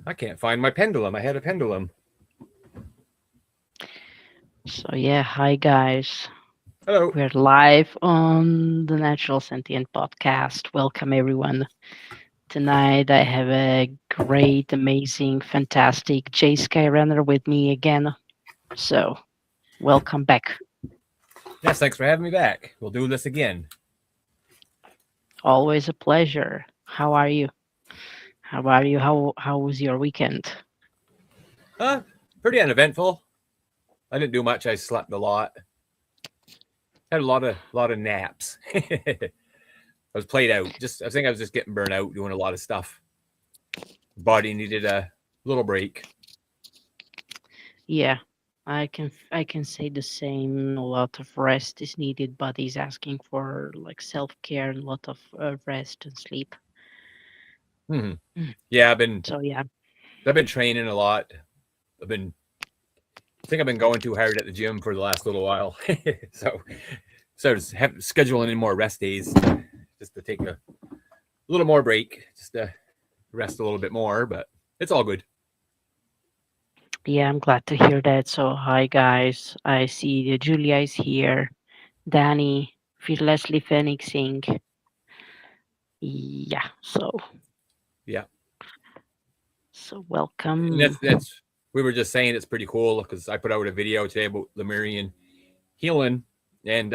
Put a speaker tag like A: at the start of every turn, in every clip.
A: I can't find my pendulum. I had a pendulum.
B: So yeah, hi guys.
A: Hello.
B: We're live on the Natural Sentient podcast. Welcome everyone. Tonight I have a great, amazing, fantastic Jay Skyrunner with me again. So welcome back.
A: Yes, thanks for having me back. We'll do this again.
B: Always a pleasure. How are you? How are you? How was your weekend?
A: Uh, Pretty uneventful. I didn't do much. I slept a lot. Had a lot of naps. I was played out. I think I was just getting burnt out doing a lot of stuff. Body needed a little break.
B: Yeah, I can say the same. A lot of rest is needed. Body's asking for like self-care and a lot of rest and sleep.
A: Hmm.
B: Mm.
A: Yeah, I've been
B: So yeah.
A: I've been training a lot. I've been I think I've been going too hard at the gym for the last little while. So just scheduling in more rest days just to take a little more break, just to rest a little bit more. But it's all good.
B: Yeah, I'm glad to hear that. So, hi guys. I see Julia is here. Danny, fearlessly phoenixing. Yeah,
A: Yeah,
B: so
A: and
B: welcome.
A: that's we were just saying it's pretty cool because I put out a video today about Lemurian healing, and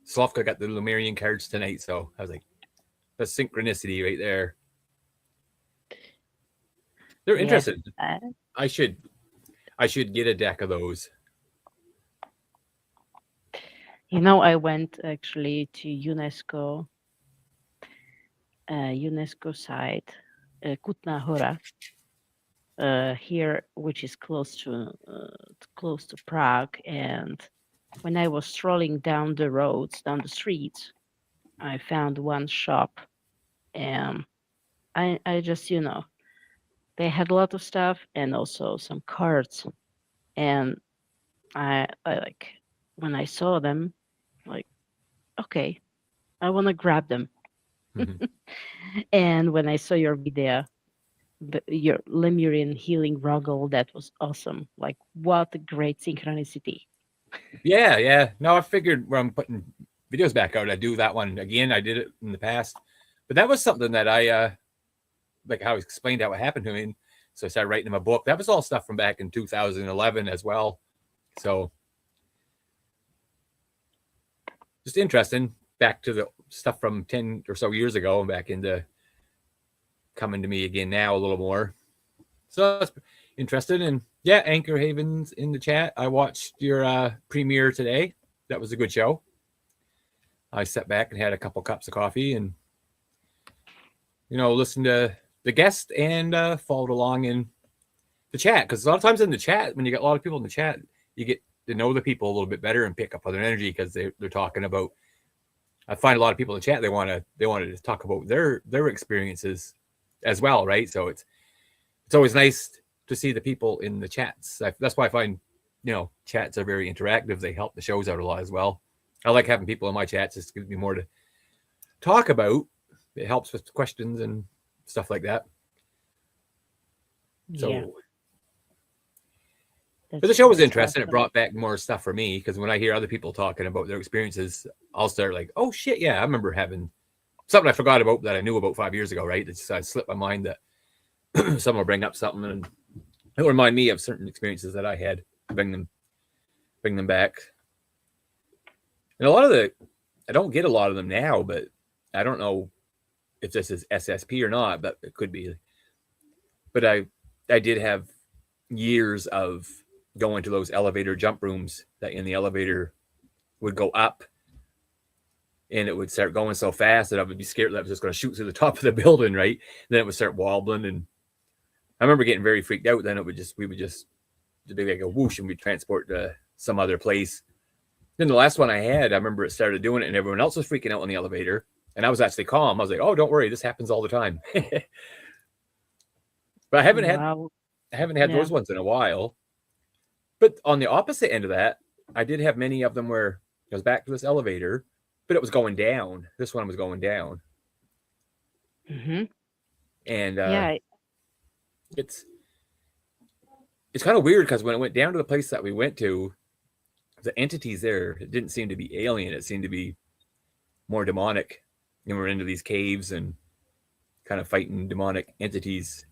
A: Slavka got the Lemurian cards tonight. So I was like, that's synchronicity right there. They're
B: Yes.
A: interested. I should I should get a deck of those.
B: I went actually to UNESCO site, Kutna Hora, here, which is close to Prague. And when I was strolling down the streets, I found one shop, and I just, they had a lot of stuff and also some cards. And I like, when I saw them, like, okay, I want to grab them.
A: Mhm.
B: And when I saw your video, your Lemurian healing roggle, that was awesome. Like, what a great synchronicity.
A: Yeah, yeah. No, I figured when I'm putting videos back out, I'd do that one again. I did it in the past, but that was something that I like how I explained how it happened to me. And so I started writing in my book. That was all stuff from back in 2011 as well. So just interesting. Back to the stuff from 10 or so years ago and back into coming to me again now a little more. So that's interesting. And yeah, Anchor Havens in the chat. I watched your premiere today. That was a good show. I sat back and had a couple cups of coffee and listened to the guest and followed along in the chat, because a lot of times in the chat, when you get a lot of people in the chat, you get to know the people a little bit better and pick up on their energy because they're talking about. I find a lot of people in the chat they wanted to talk about their experiences as well, right? So it's always nice to see the people in the chats. That's why I find chats are very interactive. They help the shows out a lot as well. I like having people in my chats. Just gives me more to talk about. It helps with questions and stuff like that.
B: Yeah,
A: So, but the
B: that's
A: show was
B: that's
A: interesting. It
B: awesome.
A: brought back more stuff for me because when I hear other people talking about their experiences, I'll start like, oh shit, yeah, I remember having something I forgot about that I knew about 5 years ago, right? It's slipped my mind that someone will bring up something and it'll remind me of certain experiences that I had, bring them back. And a lot of I don't get a lot of them now, but I don't know if this is SSP or not, but it could be. But I did have years of going to those elevator jump rooms that in the elevator would go up and it would start going so fast that I would be scared that I was just going to shoot through the top of the building, right? And then it would start wobbling, and I remember getting very freaked out. Then we would just be like a whoosh, and we'd transport to some other place. Then the last one I had, I remember it started doing it, and everyone else was freaking out on the elevator, and I was actually calm. I was like, "Oh, don't worry, this happens all the time." But
B: Wow.
A: I haven't had
B: Yeah.
A: those ones in a while. But on the opposite end of that, I did have many of them where I was back to this elevator, but it was going down. This one was going down,
B: Hmm.
A: and
B: Yeah.
A: it's it's kind of weird because when I went down to the place that we went to, the entities there, it didn't seem to be alien. It seemed to be more demonic. And we're into these caves and kind of fighting demonic entities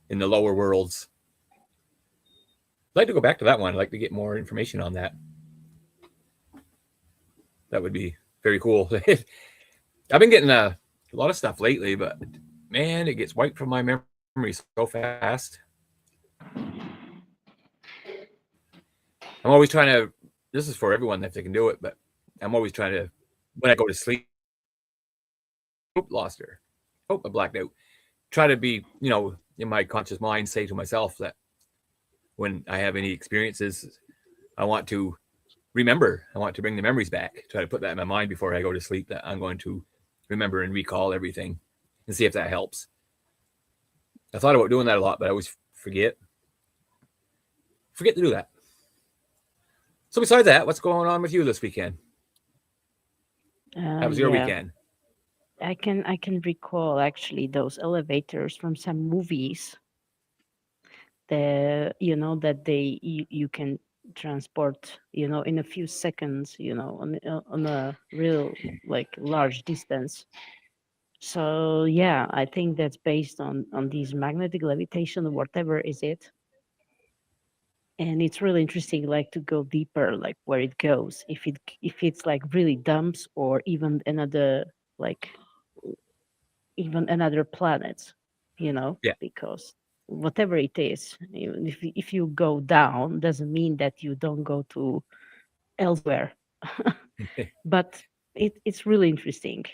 A: in the lower worlds. I'd like to go back to that one. I'd like to get more information on that. That would be very cool. I've been getting a lot of stuff lately, but man, it gets wiped from my memory so fast. I'm always trying to, this is for everyone if they can do it, but I'm always trying to, when I go to sleep, lost her. I blacked out. Try to be, in my conscious mind, say to myself that when I have any experiences, I want to remember. I want to bring the memories back. Try to put that in my mind before I go to sleep, that I'm going to remember and recall everything and see if that helps. I thought about doing that a lot, but I always forget to do that. So besides that, what's going on with you this weekend? How was your weekend?
B: I can recall actually those elevators from some movies. That you can transport in a few seconds, on a real like large distance. So yeah, I think that's based on these magnetic levitation or whatever is it. And it's really interesting, like to go deeper, like where it goes, if it's like really dumps or even another planets,
A: Yeah.
B: because whatever it is, even if you go down, doesn't mean that you don't go to elsewhere. But it's really interesting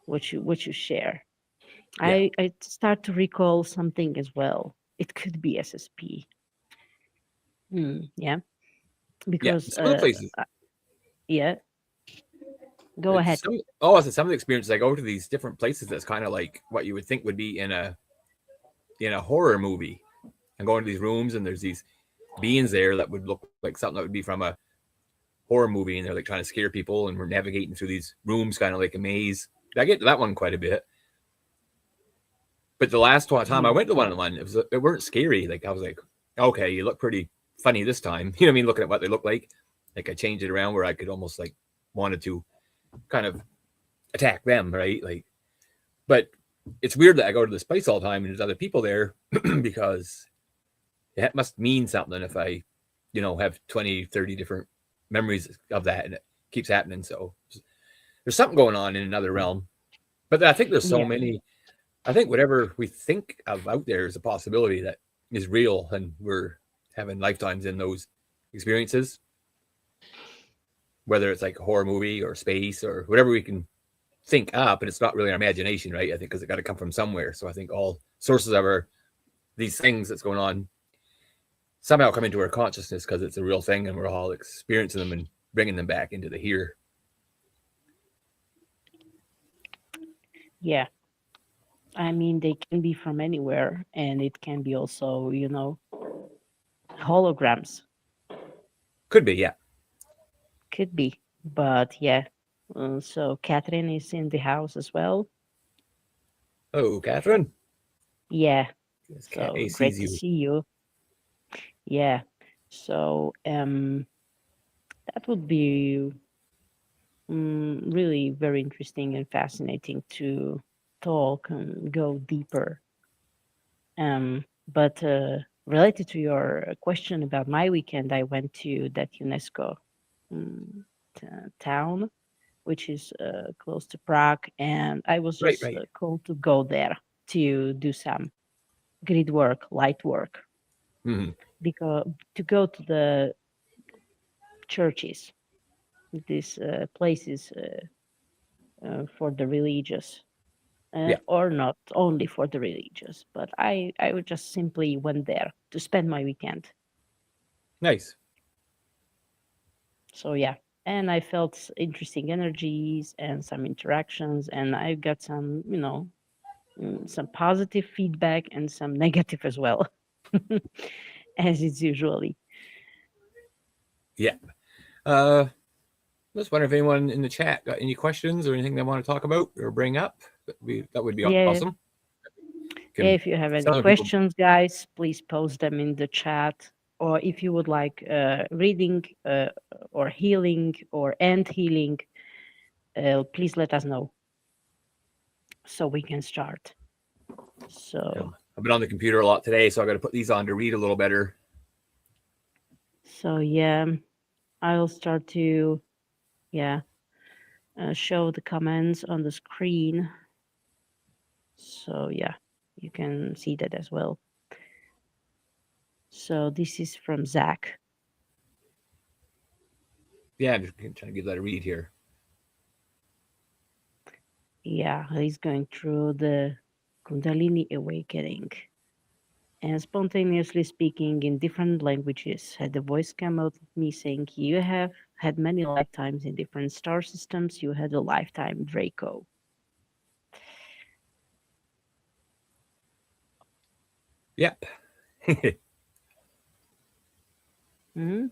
B: what you share.
A: Yeah.
B: I start to recall something as well. It could be SSP. Yeah,
A: Yeah.
B: because
A: Some of the places.
B: yeah, go ahead.
A: Some of the experiences I go to these different places that's kind of like what you would think would be in a horror movie. I'm going to these rooms and there's these beings there that would look like something that would be from a horror movie, and they're like trying to scare people, and we're navigating through these rooms kind of like a maze. I get to that one quite a bit. But the last time I went to one, it weren't scary. Like I was like, okay, you look pretty funny this time. You know what I mean? Looking at what they look like. Like I changed it around where I could almost like wanted to kind of attack them, right? Like, but it's weird that I go to this place all the time and there's other people there because it must mean something if I, have 20, 30 different memories of that and it keeps happening. So there's something going on in another realm. But I think there's so many. I think whatever we think of out there is a possibility that is real, and we're having lifetimes in those experiences. Whether it's like a horror movie or space or whatever we can think up, and it's not really our imagination, right? I think because it got to come from somewhere. So I think all sources of these things that's going on somehow come into our consciousness because it's a real thing, and we're all experiencing them and bringing them back into the here.
B: Yeah. I mean, they can be from anywhere, and it can be also, holograms.
A: Could be, yeah.
B: Could be, but yeah. So Catherine is in the house as well.
A: Oh, Catherine.
B: Yeah.
A: So
B: great to see you. Yeah. So that would be really very interesting and fascinating to talk and go deeper. But related to your question about my weekend, I went to that UNESCO town, which is close to Prague, and I was just called to go there to do some grid work, light work, because to go to the churches, these places for the religious. Or not only for the religious, but I would just simply went there to spend my weekend.
A: Nice.
B: So yeah, and I felt interesting energies and some interactions, and I got some, some positive feedback and some negative as well, as it's usually.
A: Yeah. Just wonder if anyone in the chat got any questions or anything they want to talk about or bring up. That would be awesome. can.
B: If you have any
A: Some people,
B: questions, guys, please post them in the chat. Or if you would like reading or healing or end healing, please let us know so we can start. So,
A: I've been on the computer a lot today, so I got to put these on to read a little better.
B: so yeah, I'll start to show the comments on the screen. So yeah, you can see that as well. So this is from Zach.
A: Yeah, I'm just trying to give that a read here.
B: Yeah, he's going through the Kundalini awakening and spontaneously speaking in different languages. Had the voice come out of me saying, "You have had many lifetimes in different star systems. You had a lifetime, Draco."
A: Yep.
B: Hmm?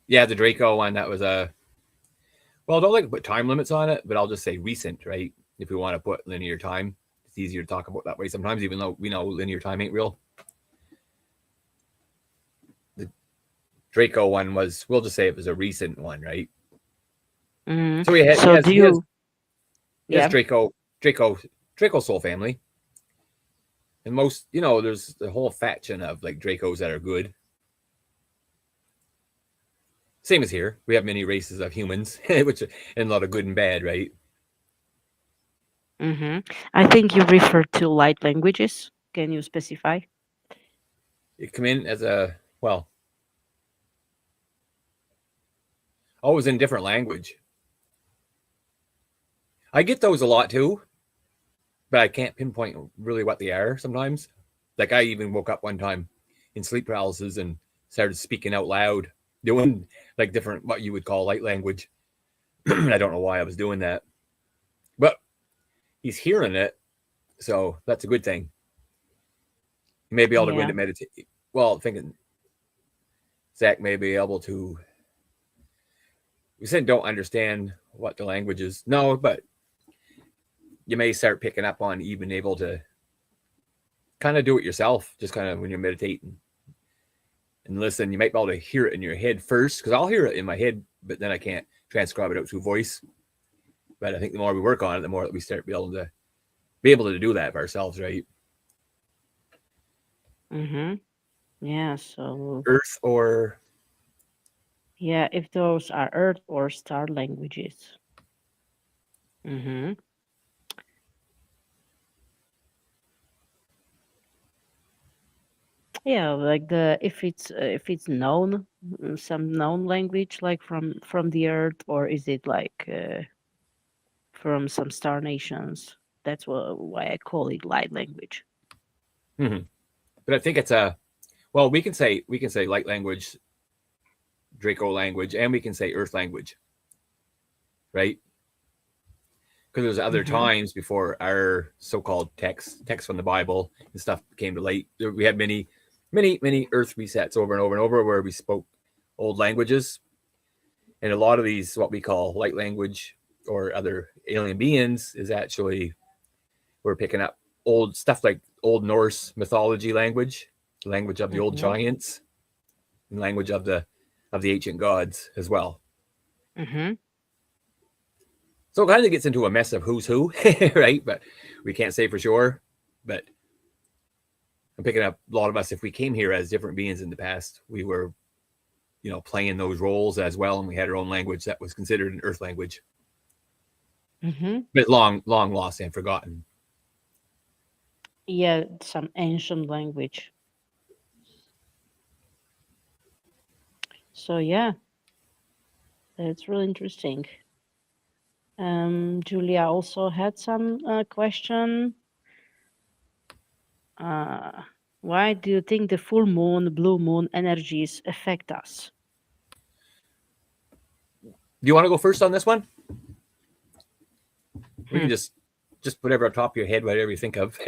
A: Yeah, the Draco one, that was a. Well, I don't like to put time limits on it, but I'll just say recent, right? If we want to put linear time, it's easier to talk about that way sometimes, even though we know linear time ain't real. The Draco one was, we'll just say it was a recent one, right?
B: Mm-hmm.
A: So he
B: So
A: has,
B: do you?
A: he has
B: Yeah.
A: Draco soul family. And most, there's the whole faction of like Dracos that are good. Same as here. We have many races of humans, which and a lot of good and bad, right?
B: Mm-hmm. I think you referred to light languages. Can you specify?
A: It come in as a well, always in different language. I get those a lot too, but I can't pinpoint really what they are sometimes. Like I even woke up one time in sleep paralysis and started speaking out loud, doing like different what you would call light language. I don't know why I was doing that, but he's hearing it, so that's a good thing. He may be able to go
B: Yeah.
A: into meditate. Well, thinking Zach may be able to. We said don't understand what the language is. No, but you may start picking up on even able to kind of do it yourself, just kind of when you're meditating and listen. You might be able to hear it in your head first, because I'll hear it in my head, but then I can't transcribe it out to voice. But I think the more we work on it, the more that we start be able to do that ourselves, right?
B: Mm-hmm. Yeah. So
A: Earth or
B: yeah, if those are Earth or star languages. Mm-hmm. Yeah, like the if it's known some known language like from the Earth, or is it like from some star nations? That's why I call it light language.
A: mm-hmm. But I think it's a well, we can say light language, Draco language, and we can say Earth language, right? Because there's other
B: Mm-hmm.
A: times before our so-called text from the Bible and stuff came to light. We had many Earth resets over and over and over where we spoke old languages, and a lot of these what we call light language or other alien beings is actually we're picking up old stuff like old Norse mythology language, language of the old
B: Mm-hmm.
A: giants, and language of the ancient gods as well.
B: Mm-hmm.
A: So it kind of gets into a mess of who's who, right? But we can't say for sure. But I'm picking up a lot of us. If we came here as different beings in the past, we were, playing those roles as well, and we had our own language that was considered an Earth language,
B: Mm-hmm.
A: but long lost and forgotten.
B: Yeah, some ancient language. So yeah, that's really interesting. Julia also had some question. Uh, why do you think the full moon, blue moon energies affect us?
A: Do you want to go first on this one? We
B: Hmm.
A: can just whatever on top of your head, whatever you think of.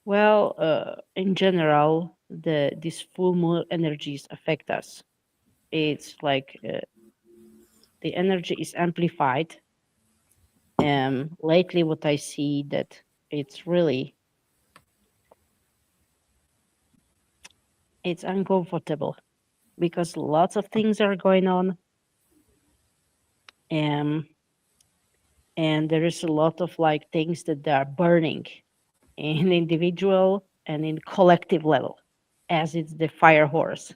B: Well, in general, these full moon energies affect us. It's like the energy is amplified. Lately, what I see that it's really, it's uncomfortable because lots of things are going on, um, and there is a lot of like things that are burning in individual and in collective level, as it's the fire horse.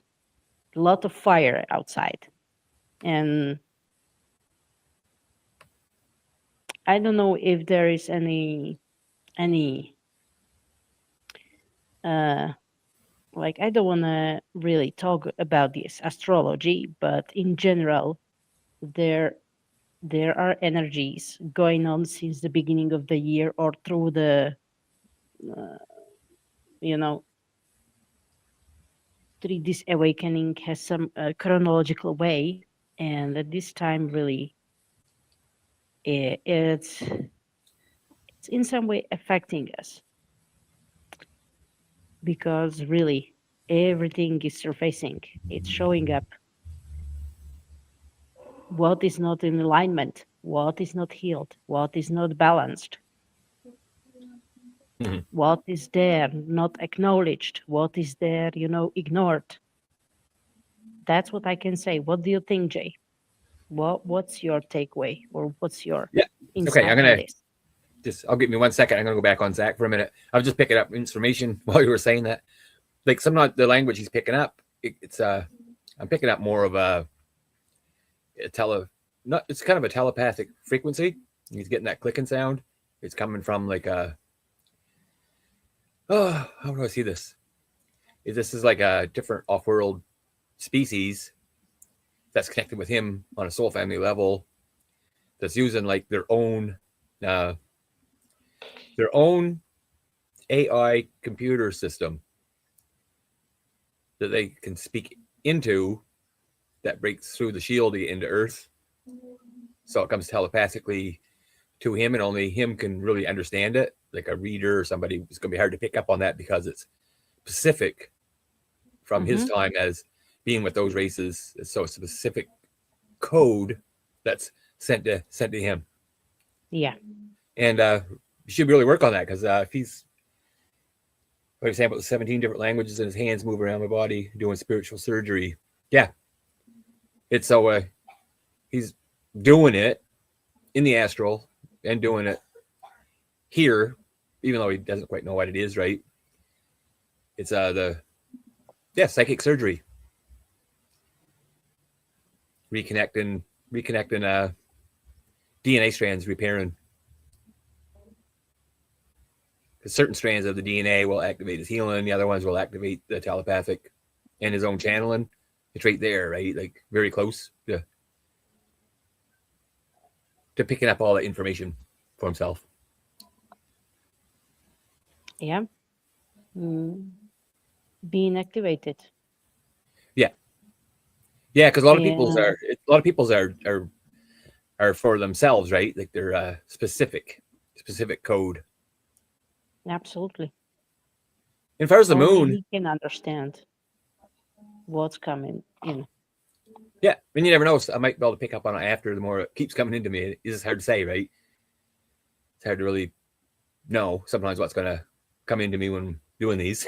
B: A lot of fire outside, and I don't know if there is any uh like, I don't want to really talk about this astrology, but in general, there there are energies going on since the beginning of the year or through the uh, you know through this awakening has some chronological way, and at this time really it's in some way affecting us because really everything is surfacing, it's showing up what is not in alignment, what is not healed, what is not balanced,
A: Mhm.
B: what is there not acknowledged, what is there, ignored. That's what I can say. What do you think, Jay? What's your takeaway, or what's your
A: Yeah. Okay.
B: insight on this?
A: I'll give me 1 second. I'm going to go back on Zach for a minute. I was just picking up information while you were saying that. Like some of the language he's picking up, I'm picking up more of a not, it's kind of a telepathic frequency. He's getting that clicking sound. It's coming from like how do I see this? This is like a different off-world species that's connected with him on a soul family level, that's using like uh, their own AI computer system that they can speak into, that breaks through the shield to get into Earth. So it comes telepathically to him, and only him can really understand it. Like a reader or somebody, it's going to be hard to pick up on that because it's specific from his
B: Mm-hmm.
A: time as being with those races. So it's a specific code that's sent to him,
B: Yeah,
A: and you should really work on that because if he's, for example, 17 different languages and his hands move around my body doing spiritual surgery. Yeah, it's so he's doing it in the astral and doing it here, even though he doesn't quite know what it is. Right? It's the psychic surgery, reconnecting DNA strands, repairing. Because certain strands of the DNA will activate his healing, the other ones will activate the telepathic and his own channeling. It's right there, right? Like very close to picking up all that information for himself.
B: yeah. Mm. Being activated.
A: Yeah, yeah. Because a lot of people's
B: Yeah,
A: are for themselves, right? Like they're specific code.
B: absolutely.
A: And as far as the
B: Only
A: moon,
B: he can understand what's coming in.
A: yeah, and you never know. So I might be able to pick up on it after. The more it keeps coming into me, it's just hard to say, right? It's hard to really know sometimes what's going to come into me when doing these.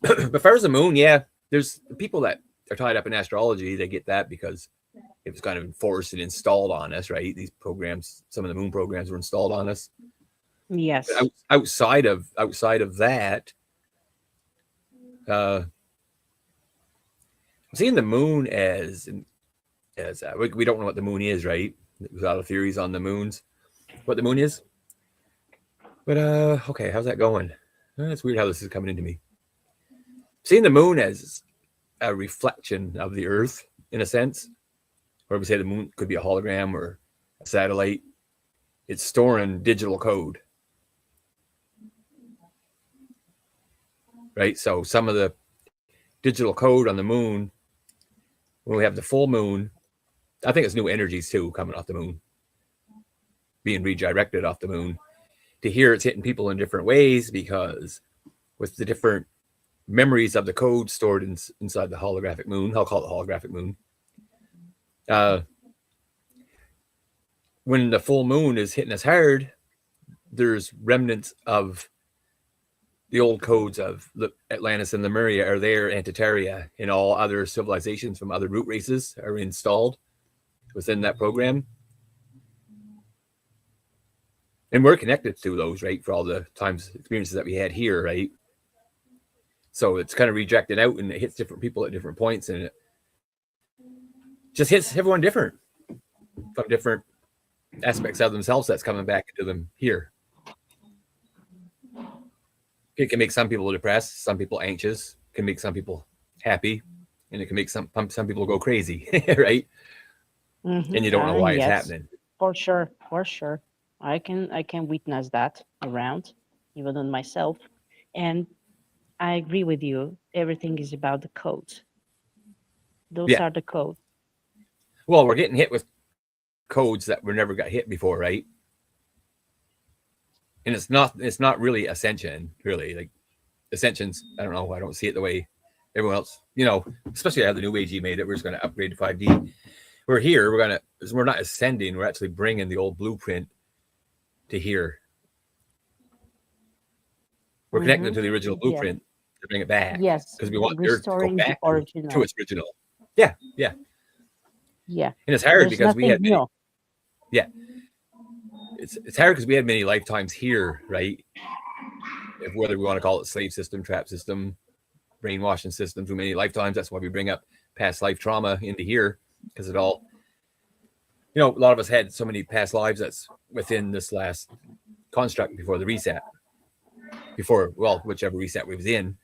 A: But as far as the moon, yeah, there's people that are tied up in astrology. They get that because it was kind of enforced and installed on us, right? These programs, some of the moon programs were installed on us.
B: Yes.
A: Outside of that, I'm seeing the moon as we don't know what the moon is, right? There's a lot of theories on the moons, what the moon is. But okay, how's that going? It's weird how this is coming into me. Seeing the moon as a reflection of the Earth, in a sense, or we say the moon could be a hologram or a satellite. It's storing digital code, right? So some of the digital code on the moon, when we have the full moon, I think it's new energies too coming off the moon, being redirected off the moon. To hear it's hitting people in different ways because with the different memories of the code stored inside the holographic moon, I'll call it the holographic moon. Uh, when the full moon is hitting us hard, there's remnants of the old codes of the Atlantis and Lemuria are there, Antikythera, and all other civilizations from other root races are installed within that program. And we're connected to those, right, for all the times experiences that we had here, right? So it's kind of rejected out, and it hits different people at different points, and it just hits everyone different from different aspects of themselves that's coming back into them here. It can make some people depressed, some people anxious, can make some people happy, and it can make some people go crazy, right? And you don't know why it's
B: Yes,
A: happening.
B: for sure, for sure. I can witness that around, even on myself, and I agree with you. Everything is about the codes. Those
A: Yeah.
B: are the codes.
A: Well, we're getting hit with codes that were never got hit before, right? And it's not really ascension, really. Like ascensions, I don't know. I don't see it the way everyone else, especially how the new age made it. We're just going to upgrade to 5D. We're here. We're not ascending. We're actually bringing the old blueprint to here. We're connected to the original
B: Yeah.
A: blueprint to bring it back
B: Yes.
A: because we want the earth to go
B: Restoring the
A: back to
B: original.
A: its original. Yeah, yeah.
B: Yeah.
A: And it's hard
B: There's
A: because we
B: nothing
A: had many.
B: new.
A: Yeah, it's hard because we had many lifetimes here, right? If whether we want to call it slave system, trap system, brainwashing system, through many lifetimes. That's why we bring up past life trauma into here because it all, a lot of us had so many past lives that's within this last construct before the reset, whichever reset we was in,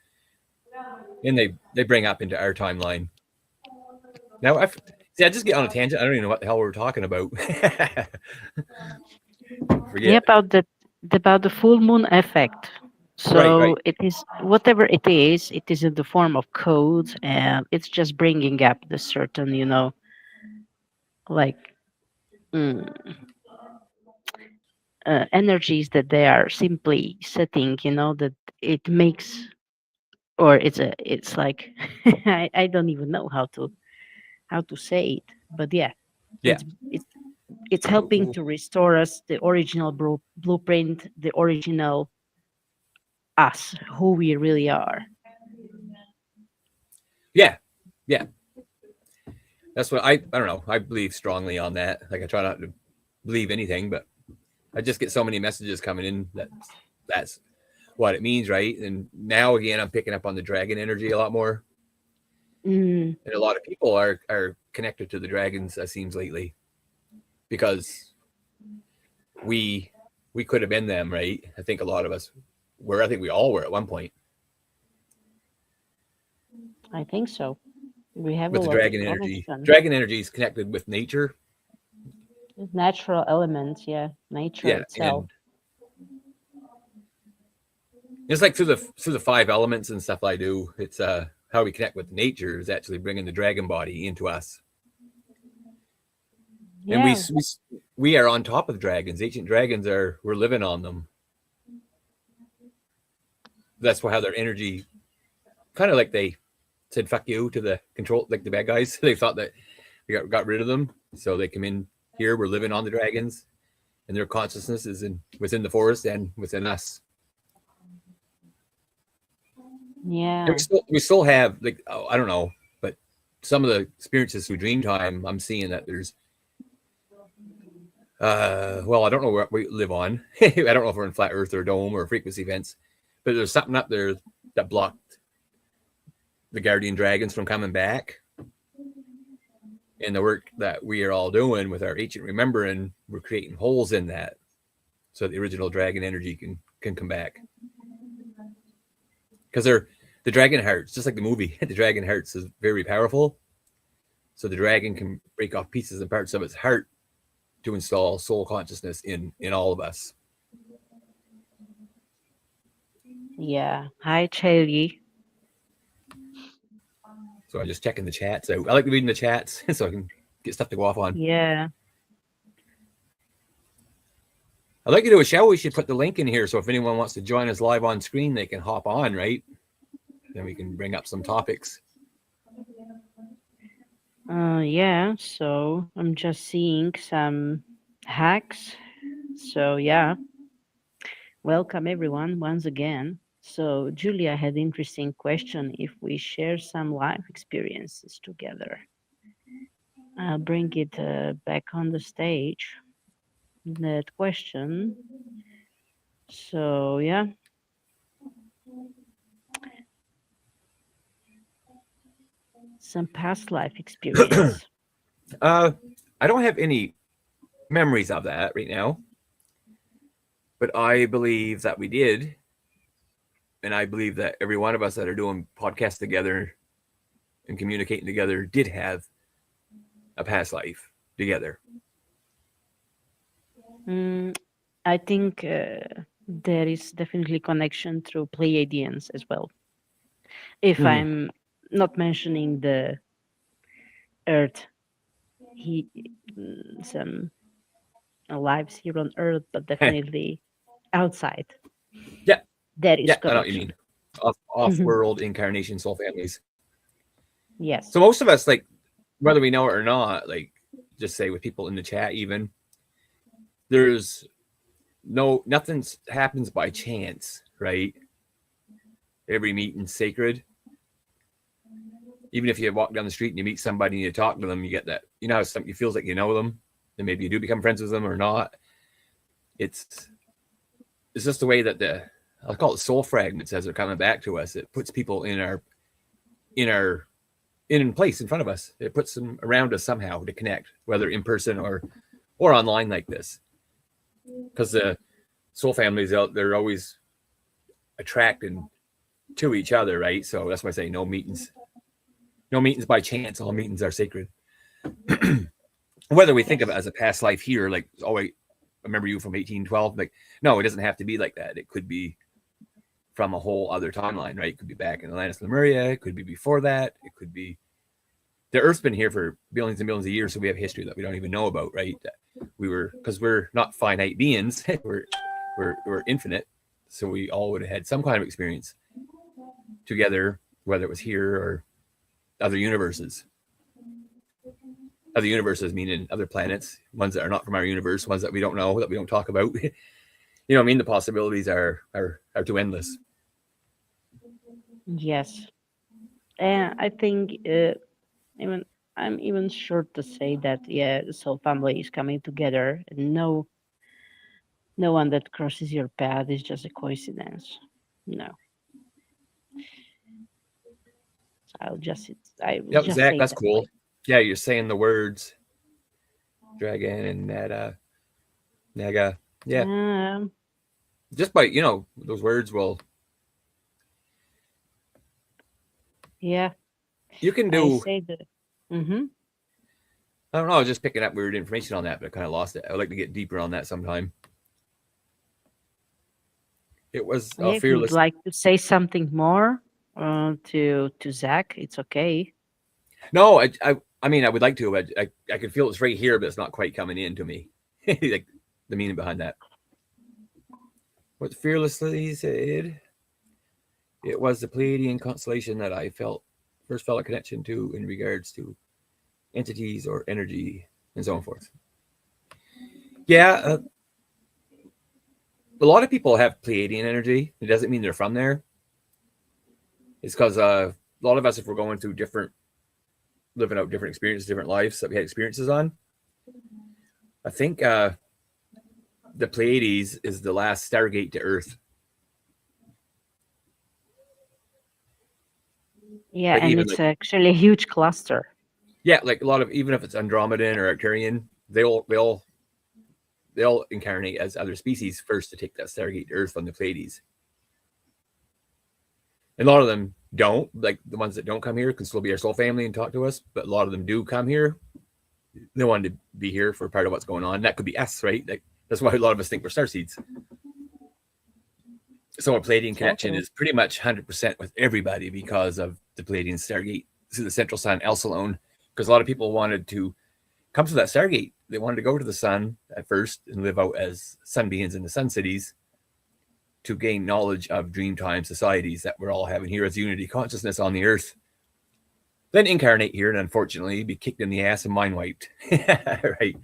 A: and they bring up into our timeline. Now, I just get on a tangent. I don't even know what the hell we were talking about.
B: Yeah,
A: Forget.
B: about the full moon effect.
A: Right,
B: So
A: right.
B: it is whatever it is in the form of codes, and it's just bringing up the certain, like mm, energies that they are simply setting. That it makes, or it's like I don't even know how to say it, but yeah,
A: Yeah,
B: it's it's helping to restore us the original blueprint, the original us, who we really are.
A: yeah, yeah. That's what I don't know. I believe strongly on that. Like I try not to believe anything, but I just get so many messages coming in that that's what it means, right? And now again, I'm picking up on the dragon energy a lot more,
B: Mm,
A: and a lot of people are connected to the dragons. It seems lately because we we could have been them, right? I think a lot of us were. I think we all were at one point
B: I think so. We have a
A: with the
B: lot,
A: dragon
B: lot of
A: energy.
B: fun.
A: Dragon energy is connected with nature,
B: Natural elements, yeah, nature
A: yeah,
B: itself.
A: and it's like through the five elements and stuff I do. It's how we connect with nature is actually bringing the dragon body into us, and
B: Yeah,
A: we are on top of dragons. Ancient dragons we're living on them. That's how their energy kind of like they said fuck you to the control, like the bad guys. They thought that we got rid of them, so they come in here. We're living on the dragons, and their consciousness is within the forest and within us. And
B: yeah,
A: we still have like I don't know, but some of the experiences through dream time, I'm seeing that there's well, I don't know where we live on. I don't know if we're in flat Earth or dome or frequency events, but there's something up there that blocked the guardian dragons from coming back. And the work that we are all doing with our ancient remembering, we're creating holes in that so the original dragon energy can come back. Because the dragon hearts, just like the movie, the dragon hearts is very powerful. So the dragon can break off pieces and parts of its heart to install soul consciousness in all of us.
B: yeah. Hi, Chaley.
A: So I'm just checking the chats out. I like reading the chats so I can get stuff to go off on.
B: Yeah,
A: I'd like to do a show. We should put the link in here so if anyone wants to join us live on screen, they can hop on, right? Then we can bring up some topics.
B: yeah. So I'm just seeing some hacks. So yeah, Welcome everyone once again. So Julia had interesting question if we share some life experiences together. I'll bring it back on the stage. That question. So yeah, some past life experience.
A: I don't have any memories of that right now, but I believe that we did, and I believe that every one of us that are doing podcasts together and communicating together did have a past life together.
B: I think there is definitely connection through Pleiadians as well. If
A: Mm-hmm.
B: I'm not mentioning the Earth, he some lives here on Earth, but definitely outside.
A: Yeah,
B: There is
A: yeah, I know what you
B: connection.
A: mean. Off-world incarnation soul families.
B: Yes.
A: So most of us, like, whether we know it or not, like, just say with people in the chat, even there's nothing happens by chance, right? Every meeting's sacred. Even if you walk down the street and you meet somebody and you talk to them, you get that, you know, how something feels like you know them, and maybe you do become friends with them or not. It's it's just the way that I'll call it soul fragments as they're coming back to us. It puts people in our in place in front of us. It puts them around us somehow to connect, whether in person or online like this. Because the soul families out, they're always attracting to each other, right? So that's why I say no meetings by chance. All meetings are sacred. Whether we think of it
B: Yes.
A: as a past life here, like, oh wait, I remember you from 1812. Like, no, it doesn't have to be like that. It could be from a whole other timeline, right? It could be back in Atlantis, Lemuria. It could be before that. It could be the Earth's been here for billions and billions of years, so we have history that we don't even know about, right? That we were, because we're not finite beings, we're infinite, so we all would have had some kind of experience together, whether it was here or other universes. Other universes meaning other planets, ones that are not from our universe, ones that we don't know, that we don't talk about. You know what I mean? The possibilities are too endless.
B: Yes. And I think even I'm even sure to say that yeah, the soul family is coming together. And no one that crosses your path is just a coincidence. No. So I will
A: Yep,
B: just
A: Zach,
B: say it
A: that's
B: that way.
A: cool. Yeah, you're saying the words dragon and naga. Yeah,
B: Um,
A: just by those words will
B: yeah,
A: you can
B: I
A: do.
B: say that. Mm-hmm.
A: I don't know. I was just picking up weird information on that, but I kind of lost it. I would like to get deeper on that sometime. It was
B: Yeah, if you would
A: fearless.
B: like to say something more to Zach, it's okay.
A: No, I mean, I would like to, but I could feel it's right here, but it's not quite coming in to me. Like the meaning behind that. What fearlessly said, it was the Pleiadian constellation that I first felt a connection to in regards to entities or energy and so on forth. Yeah, a lot of people have Pleiadian energy. It doesn't mean they're from there. It's because a lot of us, if we're going through living out different experiences, different lives that we had experiences on, I think the Pleiades is the last Stargate to Earth.
B: Yeah,
A: Like
B: and
A: even
B: it's
A: like
B: actually a huge cluster.
A: yeah, like a lot of even if it's Andromedan or Arcturian, they all incarnate as other species first to take that Stargate to Earth on the Pleiades. And a lot of them don't. Like the ones that don't come here can still be our soul family and talk to us, but a lot of them do come here. They wanted to be here for part of what's going on. That could be us, right? Like that's why a lot of us think we're starseeds. So a Pleiadian connection
B: Totally.
A: is pretty much 100% with everybody because of the Pleiadian Stargate to the central sun, Elsalone. Because a lot of people wanted to come to that Stargate. They wanted to go to the sun at first and live out as sun beings in the sun cities to gain knowledge of dreamtime societies that we're all having here as unity consciousness on the earth. Then incarnate here and unfortunately be kicked in the ass and mind wiped. Right.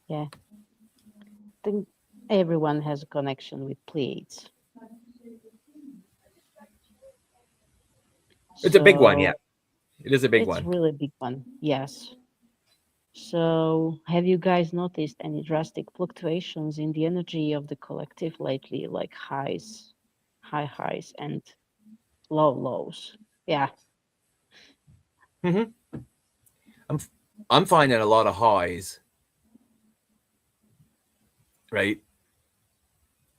B: Yeah. think everyone has a connection with Pleiades.
A: It's a big one, yeah.
B: So
A: It is a big
B: it's
A: one.
B: really a big one. Yes. So have you guys noticed any drastic fluctuations in the energy of the collective lately, like high highs and low lows? Yeah.
A: hmm I'm I'm finding a lot of highs, right?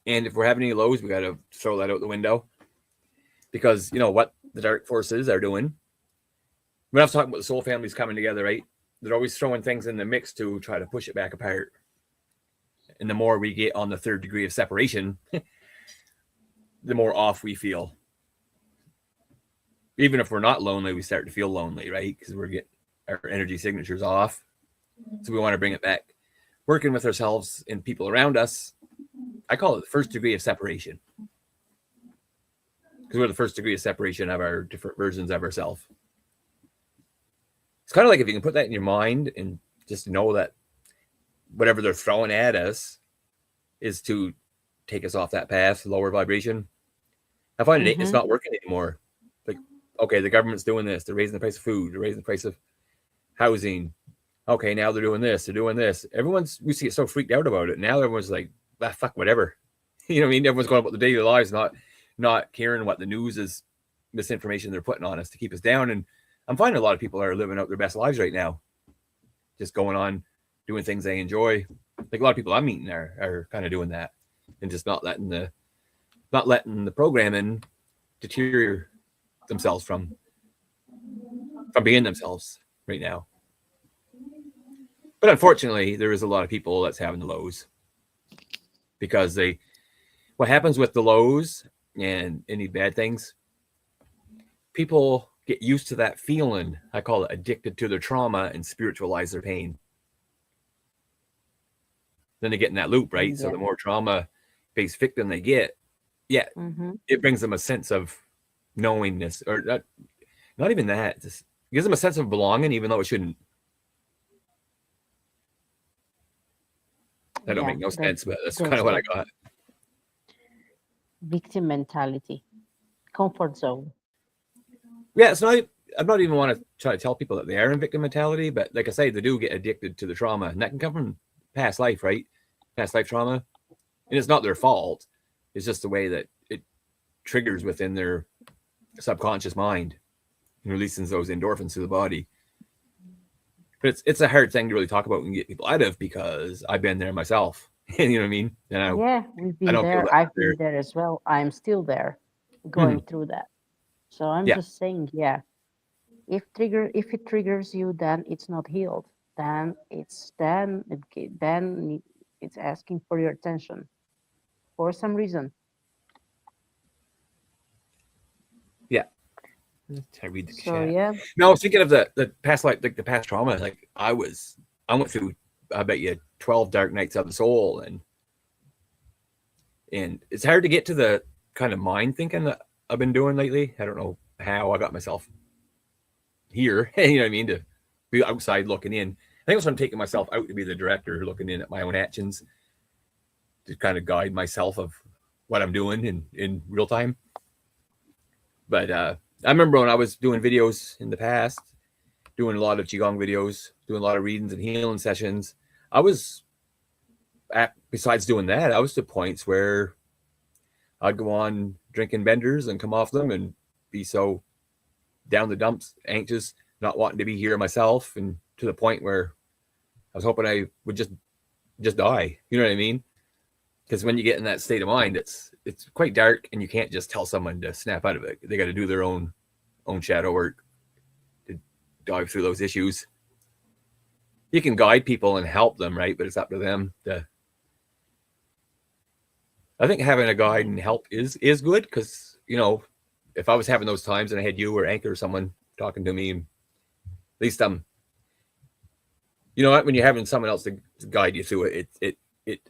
A: And if we're having any lows, we got to throw that out the window because you know what the dark forces are doing. We're not talking about the soul families coming together, right? They're always throwing things in the mix to try to push it back apart. And the more we get on the third degree of separation, the more off we feel. Even if we're not lonely, we start to feel lonely, right? Because we're getting our energy signatures off. So we want to bring it back. Working with ourselves and people around us, I call it the first degree of separation. Because we're the first degree of separation of our different versions of ourselves. It's kind of like if you can put that in your mind and just know that whatever they're throwing at us is to take us off that path, lower vibration. I find it's
B: Mm-hmm.
A: not working anymore. Like, okay, the government's doing this. They're raising the price of food. They're raising the price of housing. Okay, now they're doing this. They're doing this. We see it so freaked out about it. Now everyone's like, ah, fuck, whatever. You know what I mean? Everyone's going about their daily lives, not caring what the news is, misinformation they're putting on us to keep us down. And I'm finding a lot of people are living out their best lives right now, just going on, doing things they enjoy. Like a lot of people I'm meeting are kind of doing that, and just not letting the programming deteriorate themselves from being themselves right now. But unfortunately, there is a lot of people that's having the lows because what happens with the lows and any bad things, people get used to that feeling. I call it addicted to their trauma and spiritualize their pain. Then they get in that loop, right? So
B: Yeah.
A: the more trauma based victim they get, yeah,
B: Mm-hmm.
A: it brings them a sense of knowingness, or not even that. It just gives them a sense of belonging, even though it shouldn't. That don't
B: Yeah.
A: make no sense, but that's kind
B: That's
A: of what I
B: the
A: got.
B: victim mentality, comfort zone.
A: Yeah, it's not. I'm not even want to try to tell people that they are in victim mentality, but like I say, they do get addicted to the trauma, and that can come from past life, right? Past life trauma, and it's not their fault. It's just the way that it triggers within their subconscious mind and releases those endorphins to the body. But it's a hard thing to really talk about and get people out of because I've been there myself. You know what I mean? And
B: Yeah, we've
A: I
B: been
A: don't feel
B: there.
A: that
B: I've
A: they're
B: been there as well. I'm still there,
A: Mhm.
B: going through that. So I'm
A: Yeah,
B: just saying, yeah, if it triggers you, then it's not healed. Then it's asking for your attention for some reason.
A: yeah. I read the
B: So
A: chat.
B: yeah.
A: No, I was thinking of the past life, like the past trauma. Like I went through, I bet you 12 dark nights of the soul, and it's hard to get to the kind of mind thinking that I've been doing lately. I don't know how I got myself here. You know what I mean? To be outside looking in. I think it's when I'm taking myself out to be the director, looking in at my own actions to kind of guide myself of what I'm doing in real time. But I remember when I was doing videos in the past, doing a lot of qigong videos, doing a lot of readings and healing sessions. I was besides doing that, I was to points where I'd go on drinking benders and come off them and be so down the dumps, anxious, not wanting to be here myself, and to the point where I was hoping I would just die. You know what I mean? Because when you get in that state of mind, it's quite dark, and you can't just tell someone to snap out of it. They got to do their own shadow work to dive through those issues. You can guide people and help them, right? But it's up to them to. I think having a guide and help is good because if I was having those times and I had you or Anchor or someone talking to me, at least what, when you're having someone else to guide you through it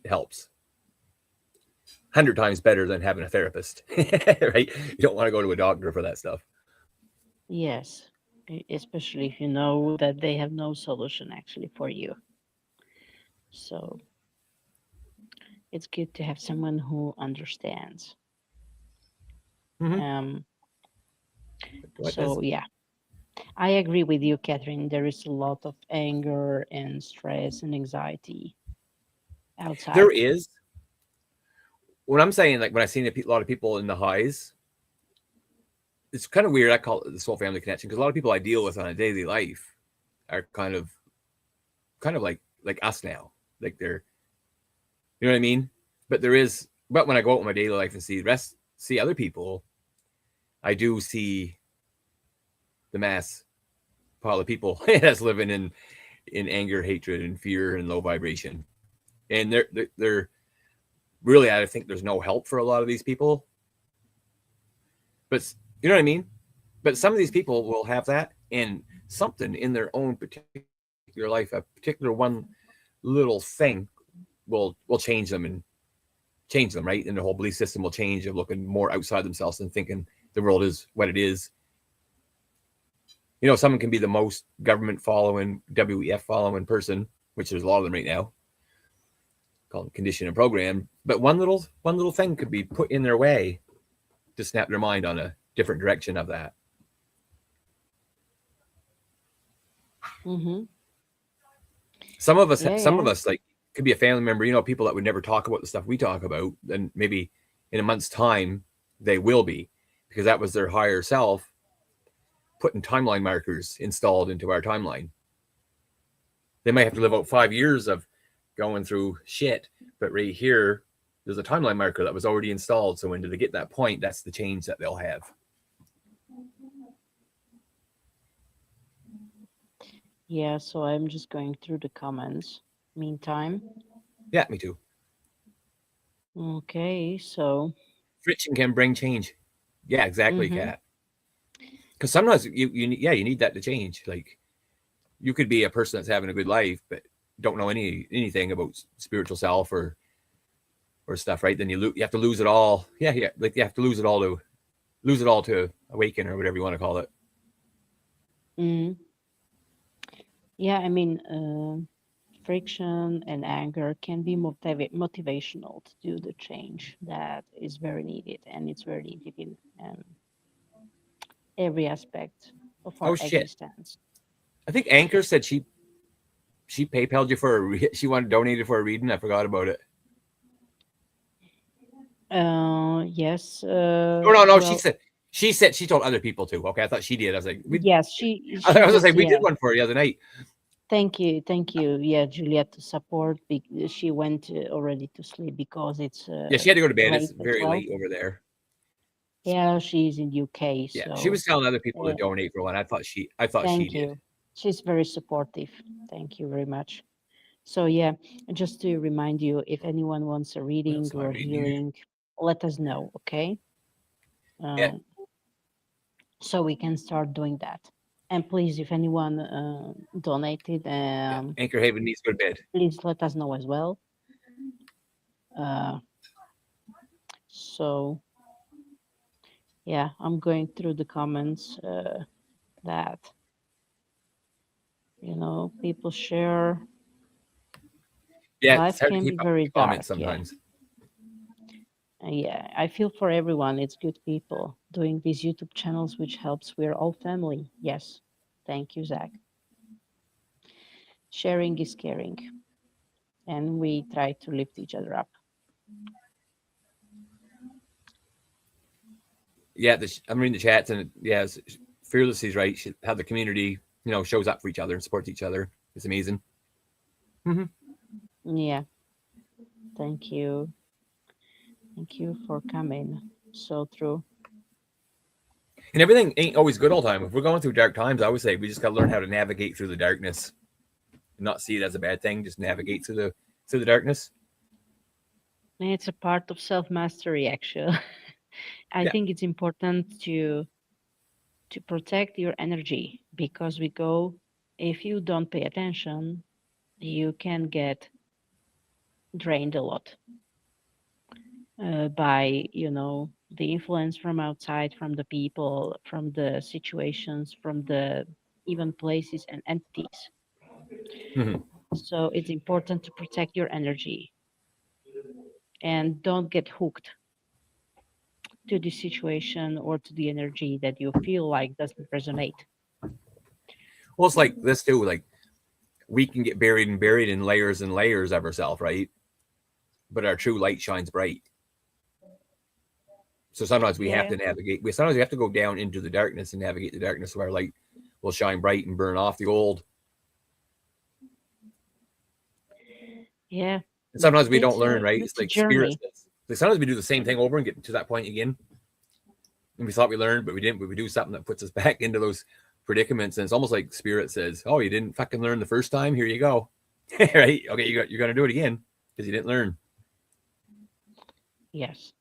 A: helps 100 times better than having a therapist, right? You don't want to go to a doctor for that stuff.
B: Yes, especially if you know that they have no solution actually for you. So it's good to have someone who understands.
A: Mm-hmm.
B: Um,
A: What
B: so
A: is
B: yeah, I agree with you, Catherine. There is a lot of anger and stress and anxiety
A: there
B: outside.
A: is when I'm saying like when I seen a lot of people in the highs, it's kind of weird. I call it the soul family connection because a lot of people I deal with on a daily life are kind of like us now. Like they're you know what I mean? But there is but when I go out in my daily life and see other people, I do see the mass pile of people that's living in anger, hatred, and fear and low vibration. And they're really I think there's no help for a lot of these people. But you know what I mean? But some of these people will have that and something in their own particular life, a particular one little thing will change them and change them, right? And their whole belief system will change of looking more outside themselves and thinking the world is what it is. You know, someone can be the most government following, WEF following person, which there's a lot of them right now, called condition and program. But one little thing could be put in their way to snap their mind on a different direction of that.
B: Mm-hmm. Yeah,
A: Some of
B: yeah.
A: us like could be a family member, you know, people that would never talk about the stuff we talk about, and maybe in a month's time they will be, because that was their higher self putting timeline markers installed into our timeline. They might have to live out 5 years of going through shit, but right here there's a timeline marker that was already installed. So when do they get that point? That's the change that they'll have.
B: Yeah, so I'm just going through the comments. Meantime,
A: Yeah, me too.
B: okay, so
A: Friction can bring change. Yeah, exactly,
B: mm-hmm.
A: Kat. Because sometimes yeah you need that to change. Like you could be a person that's having a good life, but don't know anything about spiritual self or stuff, right? Then you have to lose it all. Yeah, yeah, like you have to lose it all to awaken or whatever you want to call it.
B: Mm. Yeah, I mean, friction and anger can be motivational to do the change that is very needed, and it's very needed in every aspect of
A: Oh
B: our
A: shit!
B: existence.
A: I think Anchor said she PayPal'd you for she wanted donated for a reading. I forgot about it.
B: Yes,
A: Oh no,
B: well,
A: she said she told other people too. Okay, I thought she did. I was like,
B: yes,
A: I
B: she
A: was gonna say
B: was,
A: we did
B: yeah.
A: one for you the other night.
B: Thank you. Yeah, Juliet to support. She went already to sleep because it's
A: Yeah, she had to go to bed. It's
B: late as
A: very
B: well.
A: late over there.
B: Yeah, she's in UK,
A: Yeah, she
B: so
A: was telling other people to
B: uh,
A: donate for one. I thought she
B: thank
A: did.
B: you. She's very supportive. Thank you very much. So yeah, just to remind you, if anyone wants a
A: What
B: reading
A: else am I
B: or
A: reading here?
B: healing, let us know, okay?
A: Yeah,
B: Um, so we can start doing that. And please, if anyone donated,
A: yeah. Anchor Haven needs to go to bed.
B: please let us know as well. Uh, so yeah, I'm going through the comments that people share.
A: Yeah, it's
B: Life
A: hard to
B: can be
A: keep up with
B: very
A: the comments
B: dark. Yeah,
A: sometimes.
B: yeah. I feel for everyone. It's good people doing these YouTube channels, which helps. We're all family. Yes, thank you, Zach. Sharing is caring, and we try to lift each other up.
A: Yeah, I'm reading the chats and yeah, Fearless is right. How the community, you know, shows up for each other and supports each other. It's amazing. Mm-hmm.
B: Yeah, thank you. Thank you for coming. So true.
A: And everything ain't always good all the time. If we're going through dark times, I always say we just got to learn how to navigate through the darkness and not see it as a bad thing. Just navigate through the darkness.
B: It's a part of self mastery, actually. I
A: Yeah.
B: think it's important to protect your energy because we go, if you don't pay attention, you can get drained a lot by the influence from outside, from the people, from the situations, from the even places and entities.
A: Mm-hmm.
B: So it's important to protect your energy. and don't get hooked to the situation or to the energy that you feel like doesn't resonate.
A: Well, it's like this too. Like we can get buried and buried in layers and layers of ourselves, right? But our true light shines bright. So sometimes we have
B: Yeah.
A: to navigate. We sometimes we have to go down into the darkness and navigate the darkness, so our light will shine bright and burn off the old.
B: Yeah.
A: And sometimes we don't
B: It's
A: learn,
B: a
A: right? It's
B: it's a
A: like spirits.
B: journey.
A: Like sometimes we do the same thing over and get to that point again, and we thought we learned, but we didn't. But we do something that puts us back into those predicaments, and it's almost like spirit says, "Oh, you didn't fucking learn the first time. Here you go." Right? Okay, you're gonna do it again because you didn't learn.
B: Yes.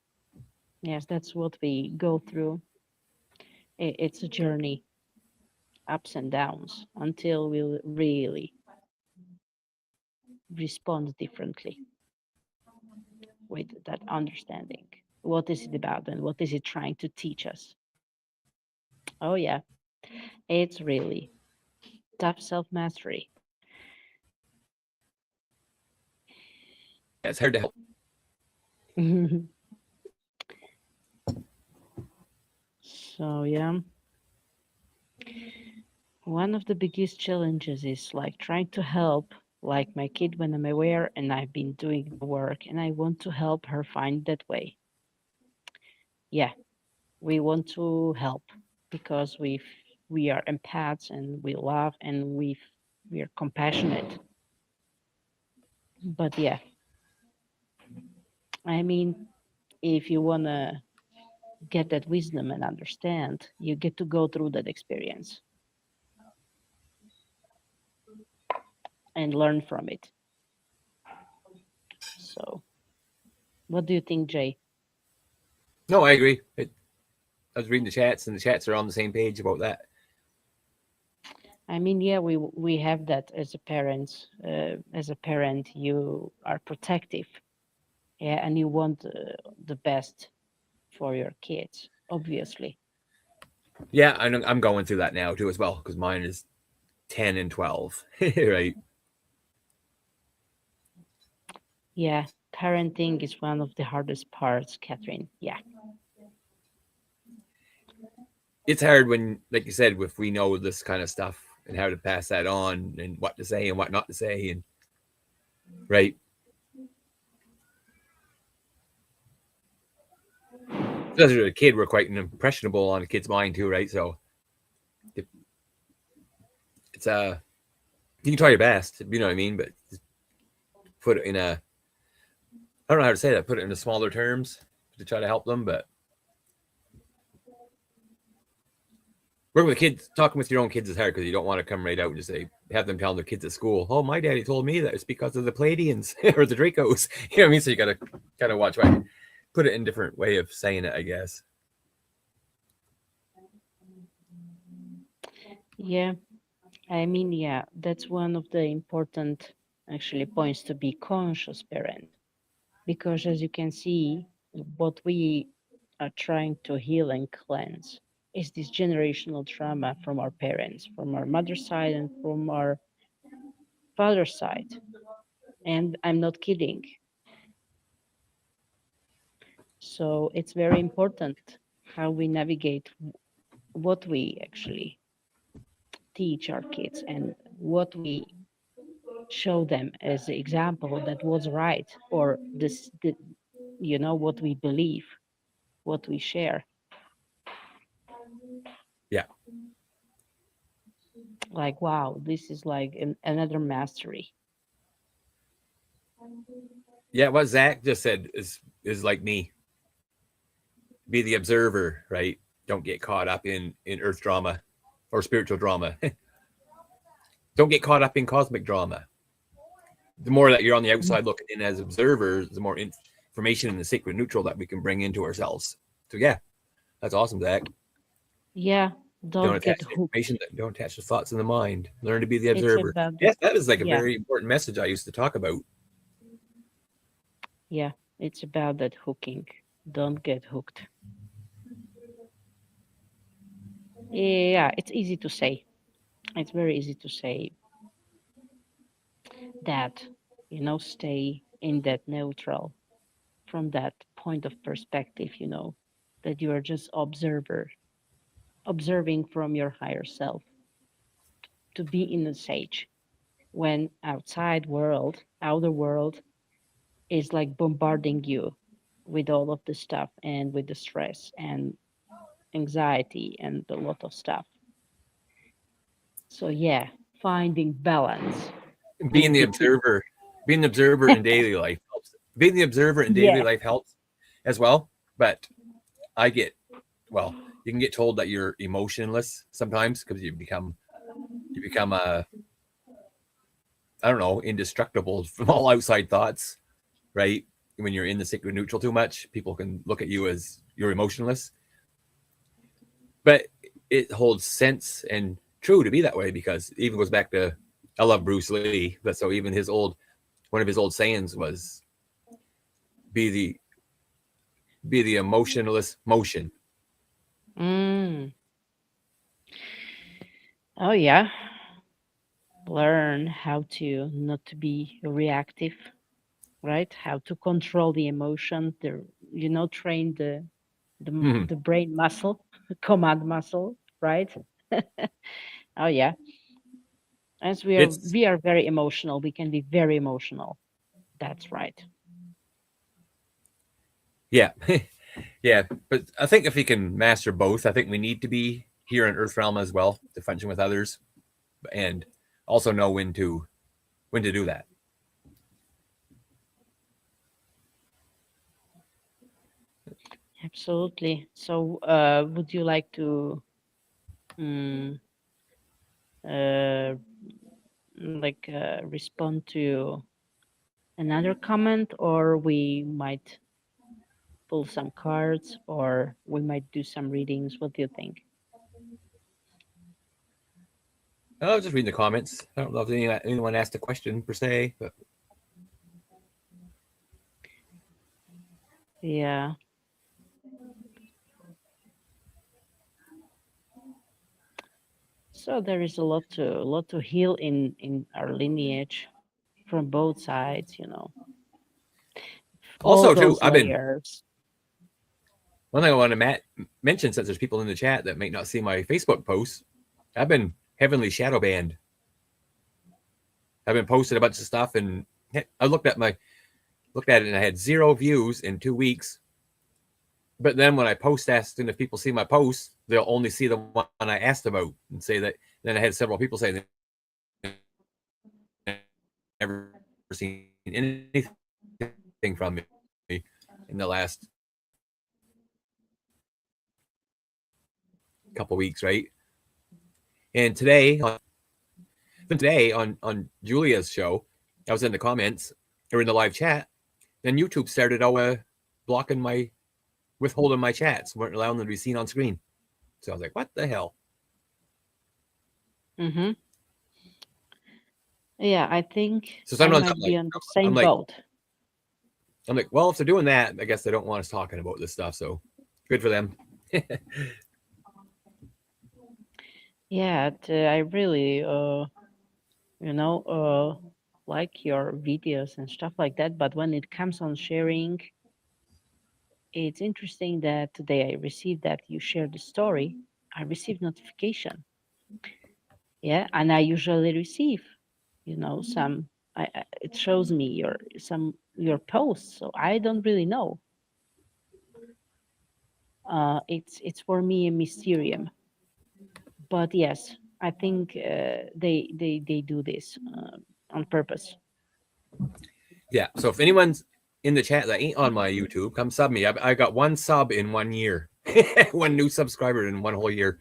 B: Yes, that's what we go through. It's a journey, ups and downs, until we really respond differently with that understanding. What is it about and what is it trying to teach us? Oh, yeah, it's really tough self mastery.
A: Yeah, it's hard to help.
B: So, yeah, one of the biggest challenges is like trying to help, like my kid when I'm aware and I've been doing the work and I want to help her find that way. Yeah, we want to help because we are empaths and we love and we are compassionate. But yeah, I mean, if you want to get that wisdom and understand, you get to go through that experience and learn from it. So, what do you think, Jay?
A: No, I agree. I was reading the chats, and the chats are on the same page about that.
B: I mean, yeah, we have that as a parent. As a parent, you are protective, yeah, and you want the best for your kids, obviously.
A: Yeah, I'm going through that now too as well because mine is 10 and 12, right?
B: Yeah, parenting is one of the hardest parts, Catherine. Yeah.
A: It's hard when, like you said, if we know this kind of stuff and how to pass that on and what to say and what not to say, and right. As a kid, we're quite impressionable on a kid's mind too, right? So it's you can try your best, you know what I mean, but put it in a I don't know how to say that. Put it in smaller terms to try to help them, but working with kids, talking with your own kids is hard because you don't want to come right out and just say, have them telling their kids at school, "Oh, my daddy told me that it's because of the Palladians or the Dracos." You know what I mean? So you got to kind of watch, right? Put it in a different way of saying it, I guess.
B: Yeah, I mean, yeah, that's one of the important actually points to be conscious parent because as you can see, what we are trying to heal and cleanse is this generational trauma from our parents, from our mother's side and from our father's side. And I'm not kidding. So it's very important how we navigate what we actually teach our kids and what we show them as the example that was right or what we believe, what we share.
A: Yeah.
B: Like, wow, this is like another mastery.
A: Yeah. What Zach just said is like me. Be the observer, right? Don't get caught up in earth drama or spiritual drama. Don't get caught up in cosmic drama. The more that you're on the outside looking in as observers, the more information in the sacred neutral that we can bring into ourselves. So yeah, that's awesome, Zach.
B: Yeah,
A: Don't
B: don't
A: attach
B: get
A: the
B: hooked.
A: information. Don't attach the thoughts in the mind. Learn to be the
B: It's
A: observer.
B: about the
A: Yes, that is like a
B: yeah,
A: very important message I used to talk about.
B: yeah, it's about that hooking. Don't get hooked. Yeah, it's easy to say. It's very easy to say that, stay in that neutral. from that point of perspective, that you are just observing from your higher self, to be in the sage when outer world is like bombarding you with all of the stuff and with the stress and anxiety and a lot of stuff. So yeah, finding balance
A: Being
B: in
A: the
B: between.
A: observer, being the observer in daily life helps. Being the observer in daily
B: Yeah.
A: life helps as well. But I get, well, you can get told that you're emotionless sometimes because you become I don't know, indestructible from all outside thoughts, right? When you're in the sacred neutral too much, people can look at you as you're emotionless. But it holds sense and true to be that way because it even goes back to, I love Bruce Lee, but so even one of his old sayings was, be the be the emotionless motion.
B: Mm. Oh yeah. Learn how to not to be reactive, right? How to control the emotion, train
A: Mhm.
B: the brain muscle, command muscle, right? Oh yeah. As
A: It's
B: we are very emotional, we can be very emotional. That's right.
A: yeah, yeah. But I think if we can master both, I think we need to be here in Earth realm as well to function with others, and also know when to do that.
B: Absolutely. So, would you like to mm, uh, respond to another comment, or we might pull some cards, or we might do some readings? What do you think?
A: I was just reading the comments. I don't know if anyone asked a question per se, but
B: Yeah. So there is a lot to heal in our lineage from both sides. All
A: also too,
B: those
A: I've been
B: layers.
A: one thing I want to mention since there's people in the chat that might not see my Facebook posts. I've been heavily shadow banned. I've been posting a bunch of stuff, and I looked at it, and I had 0 views in 2 weeks. But then when I post asking if people see my posts, they'll only see the one I asked about and say that. Then I had several people say they never seen anything from me in the last couple weeks, right? And today on Julia's show, I was in the comments or in the live chat. Then YouTube started blocking withholding my chats, weren't allowing them to be seen on screen. So I was like, what the hell?
B: Mm-hmm. Yeah, I think
A: So
B: I
A: sometimes
B: might be on the
A: I'm
B: same
A: like,
B: boat.
A: well, if they're doing that, I guess they don't want us talking about this stuff. So good for them.
B: Yeah, I really, you know, like your videos and stuff like that. But when it comes on sharing, it's interesting that today I received that you shared the story. I received notification. Yeah, and I usually receive, some. It shows me your posts, so I don't really know. It's for me a mysterium. But yes, I think they do this on purpose.
A: Yeah. So if anyone's in the chat that ain't on my YouTube, come sub me. I got 1 sub in 1 year, 1 new subscriber in 1 whole year.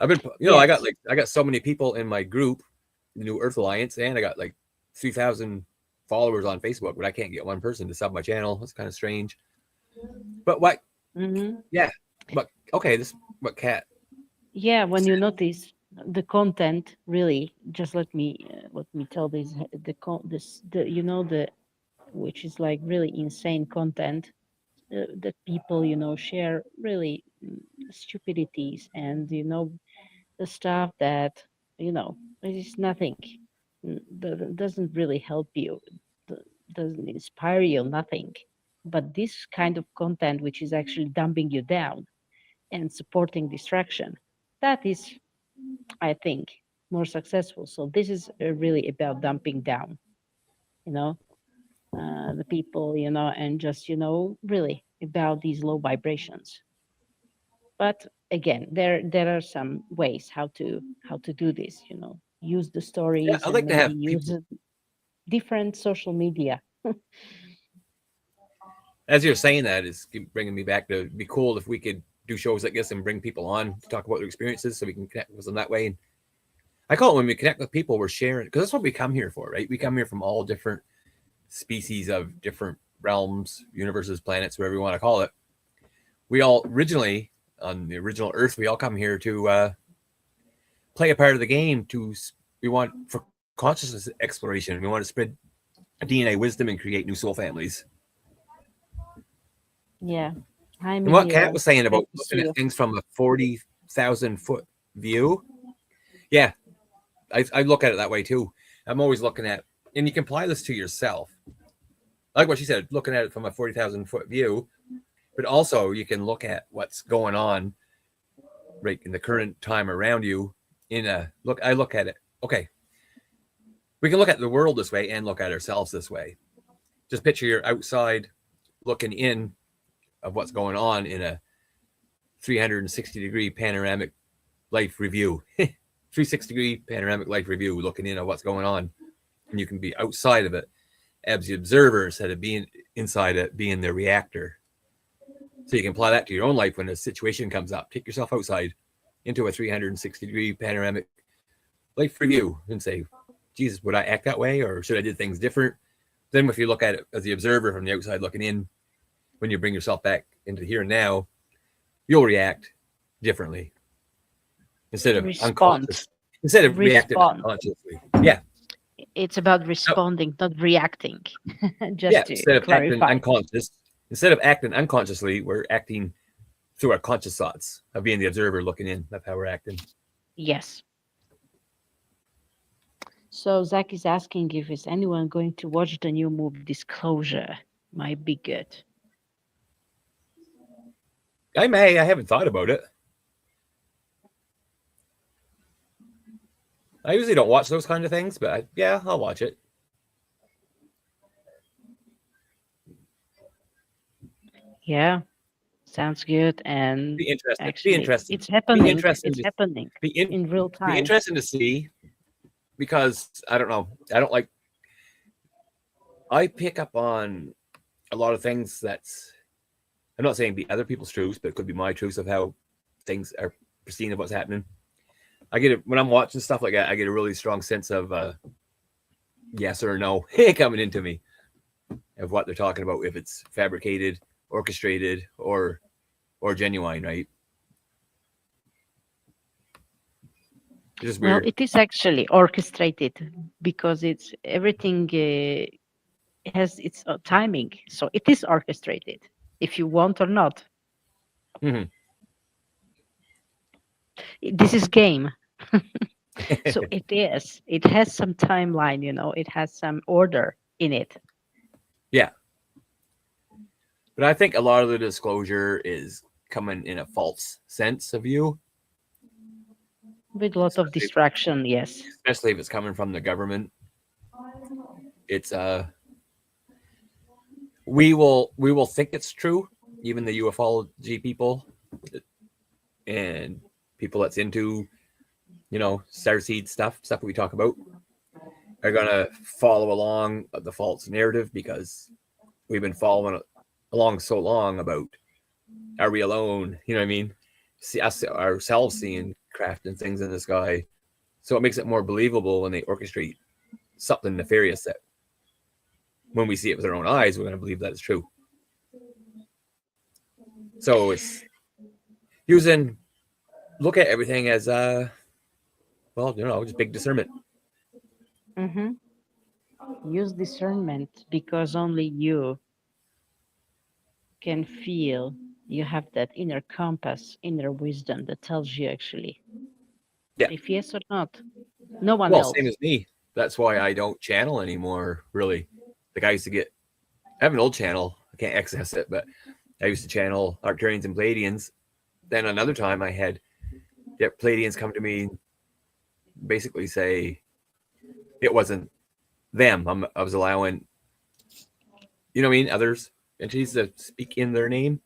A: I've been,
B: Yes.
A: I got so many people in my group, the New Earth Alliance, and I got like 3,000 followers on Facebook, but I can't get one person to sub my channel. That's kind of strange. But what?
B: Hmm.
A: Yeah. But okay, this what cat
B: Yeah, when
A: said.
B: you notice the content, really, just let me tell this the the which is like really insane content that people share really stupidities and the stuff that it is nothing, that doesn't really help you. doesn't inspire you, nothing. But this kind of content, which is actually dumping you down and supporting distraction, that is, I think, more successful. So this is really about dumping down, you know, the people, and just, really about these low vibrations. But again, there are some ways how to do this. Use the
A: Yeah,
B: stories
A: I'd
B: and
A: like to
B: maybe
A: have
B: use
A: people,
B: different social media.
A: as you're saying that, is bringing me back to it'd be cool if we could do shows like this and bring people on to talk about their experiences so we can connect with them that way. And I call it when we connect with people, we're sharing because that's what we come here for, right? We come here from all different species of different realms, universes, planets, whatever you want to call it. We all originally on the original Earth, we all come here to play a part of the game. We want for consciousness exploration. We want to spread DNA wisdom and create new soul families.
B: Yeah. Hi,
A: And what Kat
B: Mihira.
A: was saying
B: Great
A: about
B: to see
A: looking at
B: you.
A: things from a 40,000 foot view, yeah, I look at it that way too. I'm always looking at, and you can apply this to yourself. Like what she said, looking at it from a 40,000 foot view, but also you can look at what's going on right in the current time around you. I look at it. Okay, we can look at the world this way and look at ourselves this way. Just picture you're outside looking in of what's going on in a 360-degree panoramic life review. 360-degree panoramic life review, looking in at what's going on. And you can be outside of it as the observer instead of being inside it, being the reactor. So you can apply that to your own life when a situation comes up. Take yourself outside into a 360-degree panoramic life review and say, Jesus, would I act that way or should I do things different? Then if you look at it as the observer from the outside looking in, when you bring yourself back into here and now, you'll react differently instead of
B: Respond.
A: unconscious, instead of reacting
B: Respond.
A: unconsciously. Yeah.
B: It's about
A: No,
B: responding, not reacting.
A: yeah.
B: Just to
A: Instead of acting
B: clarify.
A: unconscious, instead of acting unconsciously, we're acting through our conscious thoughts of being the observer looking in. That's how we're acting.
B: Yes. So Zach is asking if is anyone going to watch the new movie Disclosure. Might be good.
A: I may. I haven't thought about it. I usually don't watch those kind of things, but yeah, I'll watch it.
B: Yeah, sounds good. And
A: Be interested. Be
B: actually,
A: interested.
B: it's
A: Be
B: happening.
A: interesting.
B: It's happening
A: Be in.
B: in real
A: Be
B: time.
A: interesting to see because I don't know. I don't like. I pick up on a lot of things that's. I'm not saying be other people's truths, but it could be my truths of how things are perceived of what's happening. I get it when I'm watching stuff like that. I get a really strong sense of yes or no coming into me of what they're talking about. If it's fabricated, orchestrated, or genuine, right? It's just
B: Well,
A: weird.
B: it is actually orchestrated because it's everything has its timing. So it is orchestrated, if you want or not.
A: Mm-hmm.
B: This is game. So it is. It has some timeline, it has some order in it.
A: Yeah, but I think a lot of the disclosure is coming in a false sense of you,
B: With a lot of
A: especially
B: distraction, yes.
A: especially if it's coming from the government. It's we will think it's true. Even the ufology people and people that's into starseed stuff that we talk about are gonna follow along the false narrative because we've been following along so long about are we alone? You know what I mean? See us ourselves seeing craft and things in the sky, so it makes it more believable when they orchestrate something nefarious that when we see it with our own eyes, we're going to believe that it's true. So it's using look at everything as just big discernment.
B: Hmm. Use discernment because only you can feel you have that inner compass, inner wisdom that tells you actually
A: Yeah.
B: if yes or not. No one
A: Well, same
B: else.
A: as me. That's why I don't channel anymore, really. Like I used to get, I have an old channel. I can't access it, but I used to channel Arcturians and Pleiadians. Then another time I had Pleiadians come to me, basically say it wasn't them. I was allowing, you know what I mean, others entities to speak in their name.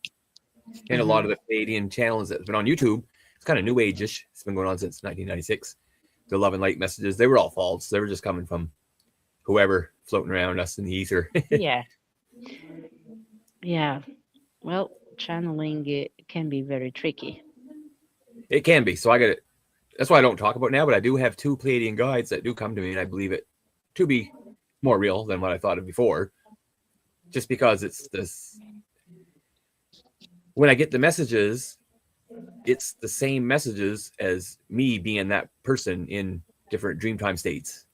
A: And a lot of the Pleiadian channels that's been on YouTube, it's kind of new age-ish. It's been going on since 1996. The love and light messages, they were all false. They were just coming from whoever floating around us in the ether.
B: Yeah. Yeah. Well, channeling it can be very tricky.
A: It can be. So I got it. That's why I don't talk about it now, but I do have 2 Pleiadian guides that do come to me, and I believe it to be more real than what I thought of before. Just because it's this, when I get the messages, it's the same messages as me being that person in different dreamtime states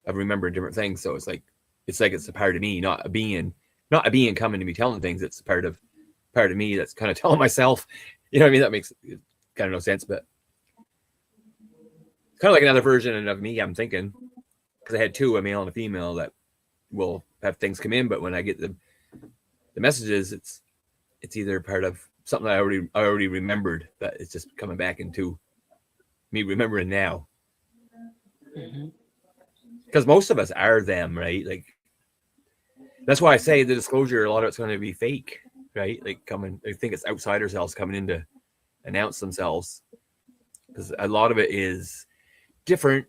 A: of remembering different things. So it's like it's a part of me, not a being coming to me telling things. It's part of me that's kind of telling myself, you know what I mean? That makes kind of no sense, but kind of like another version of me, I'm thinking, because I had 2, a male and a female, that will have things come in, but when I get the messages, it's either part of something that I already remembered, that it's just coming back into me remembering now. Because most of us are them, right? Like, that's why I say the disclosure, a lot of it's going to be fake, right? Like I think it's outside ourselves coming in to announce themselves, because a lot of it is different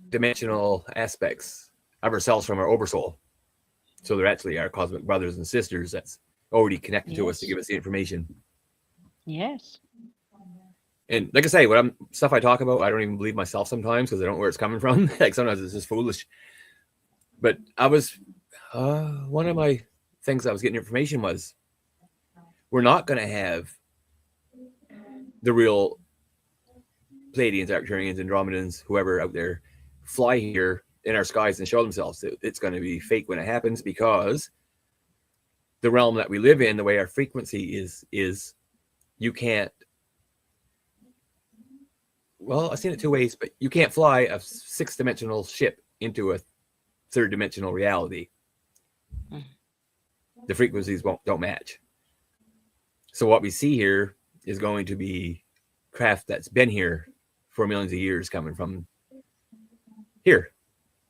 A: dimensional aspects of ourselves from our oversoul. So they're actually our cosmic brothers and sisters that's already connected to us to give us the information.
B: Yes.
A: And like I say, stuff I talk about, I don't even believe myself sometimes, because I don't know where it's coming from. Like sometimes it's just foolish. But I was, one of my things I was getting information was, we're not going to have the real Pleiadians, Arcturians, Andromedans, whoever out there, fly here in our skies and show themselves. It's going to be fake when it happens, because the realm that we live in, the way our frequency is you can't, well, I've seen it 2 ways, but you can't fly a 6-dimensional ship into a 3rd-dimensional reality. The frequencies don't match. So what we see here is going to be craft that's been here for millions of years, coming from here.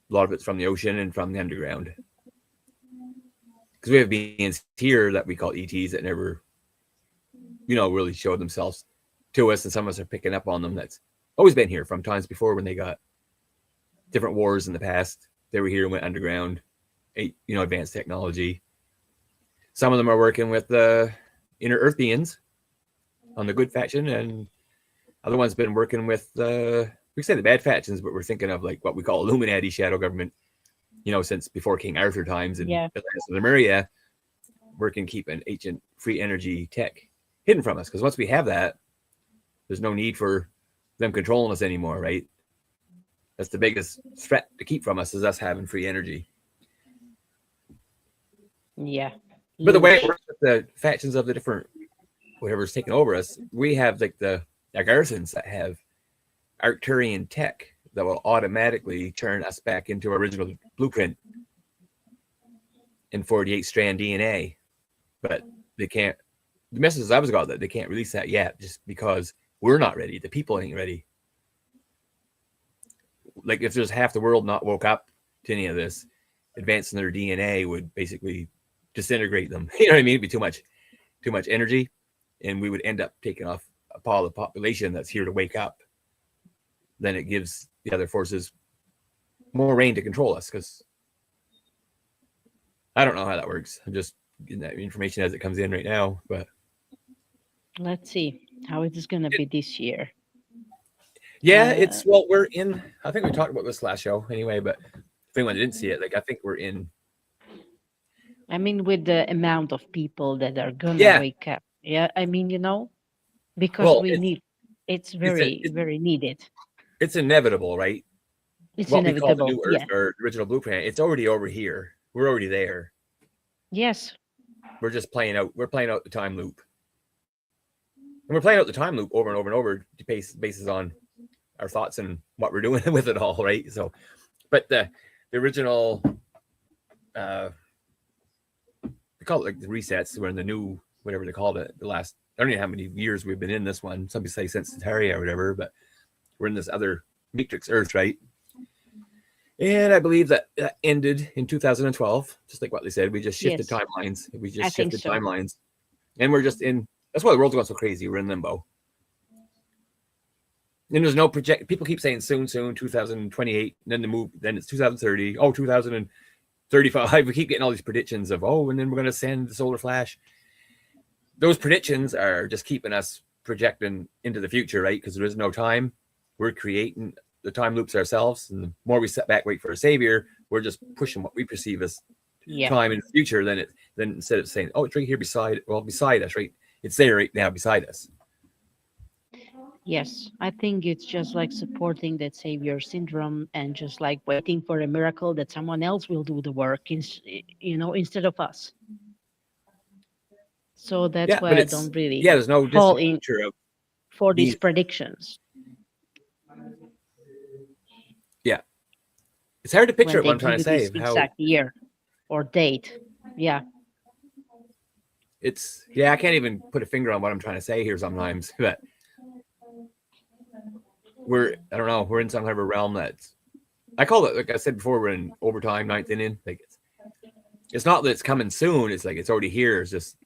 A: A lot of it's from the ocean and from the underground. Because we have beings here that we call ETs that never, really showed themselves to us, and some of us are picking up on them. That's always been here from times before, when they got different wars in the past. They were here and went underground, advanced technology. Some of them are working with the inner earth beings on the good faction, and other ones been working with we say the bad factions, but we're thinking of like what we call Illuminati shadow government, since before King Arthur times, and Atlantis and Lemuria, working keeping ancient free energy tech hidden from us. Because once we have that, there's no need for them controlling us anymore, right? That's the biggest threat to keep from us, is us having free energy.
B: Yeah.
A: But the way it works with the factions of the different whatever's taking over us, we have like the Garrisons that have Arcturian tech that will automatically turn us back into our original blueprint in 48 strand DNA. But they can't, the messages I was got that they can't release that yet, just because we're not ready. The people ain't ready. Like if there's half the world not woke up to any of this, advancing their DNA would basically disintegrate them. You know what I mean? It'd be too much energy, and we would end up taking off a part of the population that's here to wake up. Then it gives the other forces more reign to control us, because I don't know how that works. I'm just getting that information as it comes in right now. But
B: let's see how it is going to be this year.
A: Yeah, we're in, I think we talked about this last show anyway, but if anyone didn't see it, like I think we're in.
B: I mean, with the amount of people that are going to wake up. Yeah, I mean, because it's very needed.
A: It's inevitable, right?
B: It's
A: what
B: inevitable.
A: We call the new Earth, or original blueprint, it's already over here. We're already there.
B: Yes.
A: We're just playing out the time loop. And we're playing out the time loop over and over and over, basis on our thoughts and what we're doing with it all, right? So, but the original they call it like the resets. We're in the new, whatever they called it, the last, I don't know how many years we've been in this one. Some people say since Terraria or whatever, but we're in this other matrix Earth, right? And I believe that ended in 2012, just like what they said. We just shifted timelines. We just shifted timelines. And we're just in, that's why the world's going so crazy. We're in limbo. And there's no project. People keep saying soon, 2028, and then the move, then it's 2030, 2035. We keep getting all these predictions of, and then we're going to send the solar flash. Those predictions are just keeping us projecting into the future, right? Because there is no time. We're creating the time loops ourselves, and the more we sit back, wait for a savior, we're just pushing what we perceive as time in the future. Then instead of saying, it's right here beside us, right? It's there right now beside us.
B: Yes, I think it's just like supporting that savior syndrome and just like waiting for a miracle that someone else will do the work, instead of us. So that's why I don't really
A: there's no
B: fall in for these predictions.
A: Yeah. It's hard to picture what I'm trying to say.
B: Exact year or date. Yeah.
A: I can't even put a finger on what I'm trying to say here sometimes, but we're in some kind of a realm that's, I call it, like I said before, we're in overtime, 9th inning. Like it's not that it's coming soon. It's like it's already here. It's just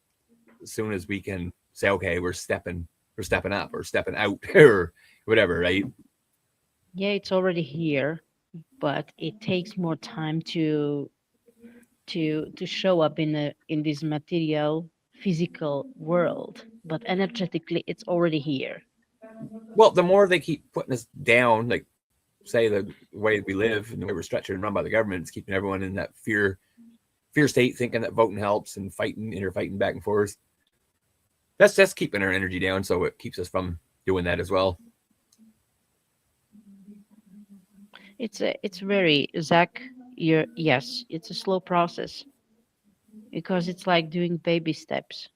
A: as soon as we can say, okay, we're stepping up or stepping out or whatever, right?
B: Yeah, it's already here, but it takes more time to show up in this material physical world. But energetically, it's already here.
A: Well, the more they keep putting us down, like say the way we live and the way we're structured and run by the government, it's keeping everyone in that fear state, thinking that voting helps and fighting back and forth. That's just keeping our energy down, so it keeps us from doing that as well.
B: It's very, Zach, yes, it's a slow process because it's like doing baby steps,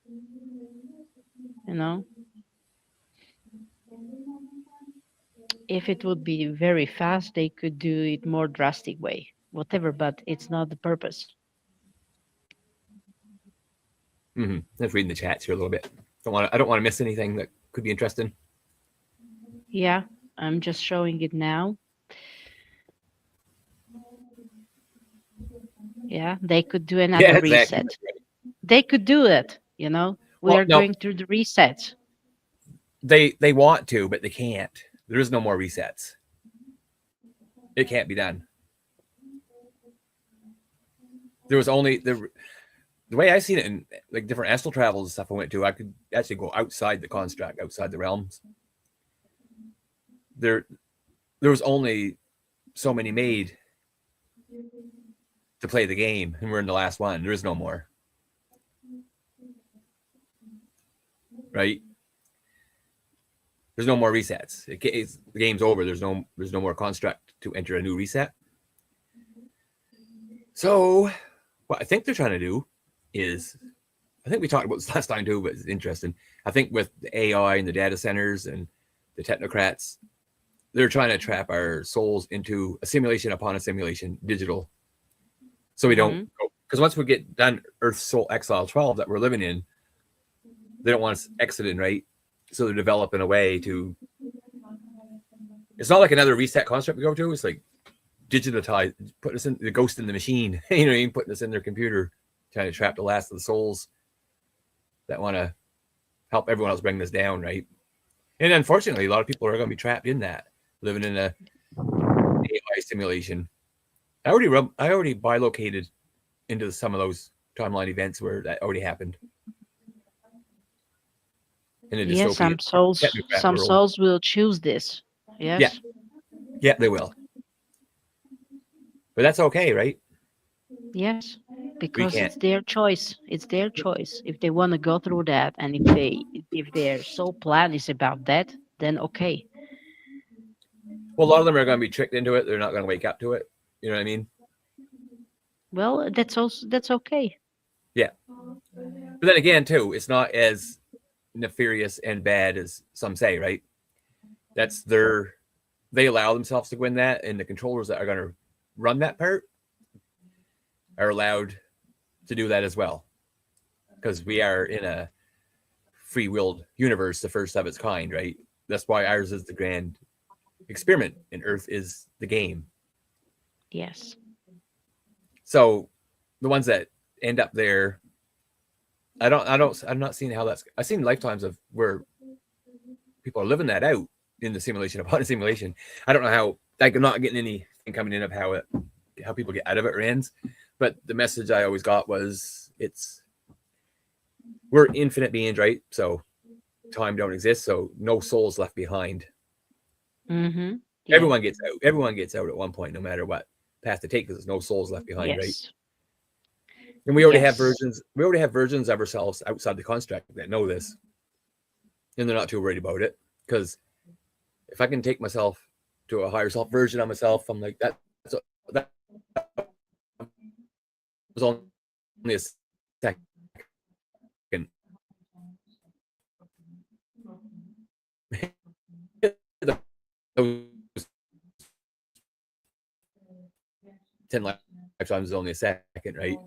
B: If it would be very fast, they could do it more drastic way, whatever, but it's not the purpose.
A: Let's read in the chats here a little bit. I don't want to miss anything that could be interesting.
B: Yeah, I'm just showing it now. Yeah, they could do another reset. They could do it, We are going through the resets.
A: They want to, but they can't. There is no more resets. It can't be done. There was only the way I seen it in like different astral travels and stuff I went to, I could actually go outside the construct, outside the realms. There was only so many made to play the game, and we're in the last one. There is no more. Right? There's no more resets. The game's over. There's no more construct to enter a new reset. So what I think they're trying to do is, I think we talked about this last time too, but it's interesting. I think with the AI and the data centers and the technocrats, they're trying to trap our souls into a simulation upon a simulation, digital. So we don't go, because once we get done Earth Soul Exile 12 that we're living in, they don't want us exiting, right? So they're developing a way to, it's not like another reset construct we go to. It's like digitize, putting us in the ghost in the machine, putting us in their computer, trying to trap the last of the souls that want to help everyone else bring this down, right? And unfortunately, a lot of people are going to be trapped in that, living in a AI simulation. I already bilocated into some of those timeline events where that already happened.
B: Yes, some souls will choose this. Yes.
A: Yeah, they will. But that's okay, right?
B: Yes, because it's their choice. It's their choice. If they want to go through that, and if their soul plan is about that, then okay.
A: Well, a lot of them are going to be tricked into it. They're not going to wake up to it. You know what I mean?
B: Well, that's okay.
A: Yeah. But then again, too, it's not as nefarious and bad as some say, right? They allow themselves to win that, and the controllers that are going to run that part are allowed to do that as well, because we are in a free-willed universe, the first of its kind, right? That's why ours is the grand experiment, and Earth is the game.
B: Yes.
A: So the ones that end up there, I'm not seeing how that's. I've seen lifetimes of where people are living that out in the simulation upon a simulation. I don't know how. Like, I'm not getting anything coming in of how people get out of it or ends. But the message I always got was we're infinite beings, right? So time don't exist, so no souls left behind.
B: Mm-hmm. Yeah.
A: Everyone gets out. Everyone gets out at one point, no matter what path to take, because there's no souls left behind, right?
B: Yes.
A: And we already have
B: Yes.
A: versions. We already have versions of ourselves outside the construct that know this, and they're not too worried about it. Because if I can take myself to a higher self version of myself, I'm like that was only a second. 10 lifetimes is only a second, right?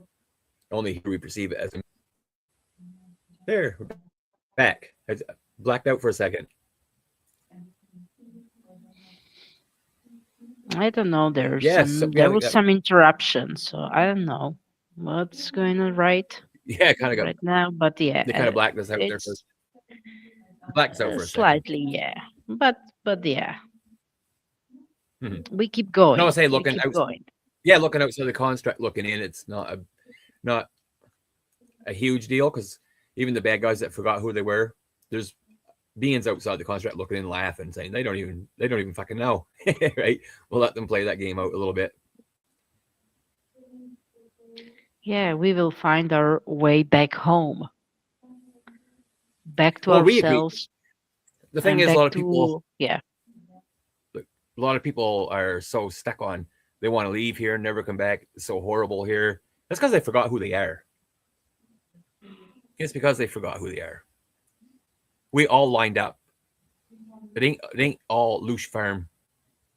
A: Only here we perceive it as there. We're back. I blacked out for a second.
B: I don't know. There was some interruption, so I don't know what's going on right
A: kind of got
B: right now. But yeah,
A: they kind of blacked us out there first. Blacked out for a
B: slightly,
A: second.
B: yeah. But yeah,
A: Mm-hmm.
B: we keep going.
A: No, I say looking out.
B: Going.
A: Yeah, looking outside the construct, looking in. It's not a huge deal, because even the bad guys that forgot who they were, there's beings outside the construct looking in, laughing, saying they don't even fucking know, right? We'll let them play that game out a little bit.
B: Yeah, we will find our way back home, back to ourselves.
A: The thing is, a lot of people
B: yeah,
A: are so stuck on they want to leave here and never come back. It's so horrible here. That's because they forgot who they are. It's because they forgot who they are. We all lined up. It ain't all loose farm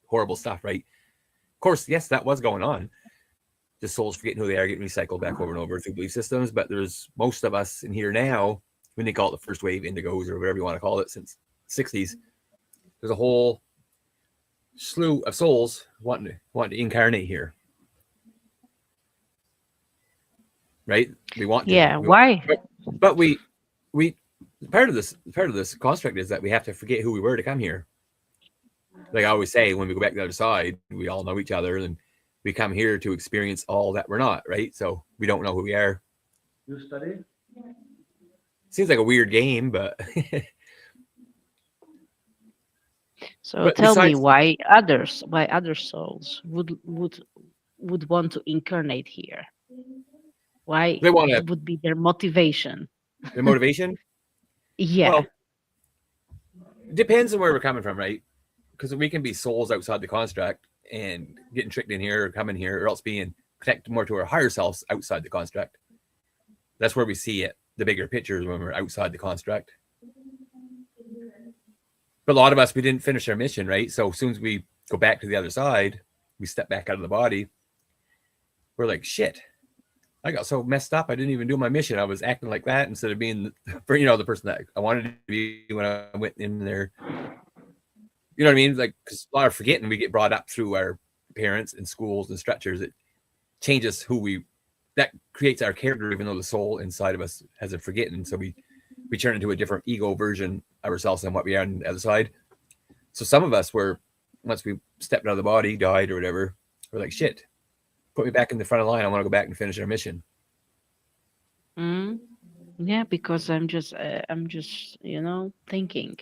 A: horrible stuff, right? Of course, yes, that was going on. The souls forgetting who they are, getting recycled back over and over through belief systems. But there's most of us in here now, when they call it the first wave indigos or whatever you want to call it, since the 60s, there's a whole slew of souls wanting to incarnate here. Right? We want to.
B: Yeah, why?
A: But we part of this construct is that we have to forget who we were to come here. Like I always say, when we go back to the other side, we all know each other, and we come here to experience all that we're not, right? So we don't know who we are.
C: You study?
A: Seems like a weird game, but
B: so tell me why other souls would want to incarnate here. Why
A: they want to,
B: would be their motivation?
A: Their motivation?
B: Yeah.
A: Well, it depends on where we're coming from, right? Because we can be souls outside the construct and getting tricked in here or coming here, or else being connected more to our higher selves outside the construct. That's where we see it, the bigger pictures, when we're outside the construct. But a lot of us, we didn't finish our mission, right? So as soon as we go back to the other side, we step back out of the body. We're like, shit, I got so messed up. I didn't even do my mission. I was acting like that instead of being, the person that I wanted to be when I went in there. You know what I mean? Like, because a lot of forgetting, we get brought up through our parents and schools and structures. It changes that creates our character, even though the soul inside of us hasn't forgotten. So we turn into a different ego version of ourselves than what we are on the other side. So some of us were, once we stepped out of the body, died or whatever, we're like, shit, put me back in the front of the line. I want to go back and finish our mission.
B: Yeah, because I'm just thinking,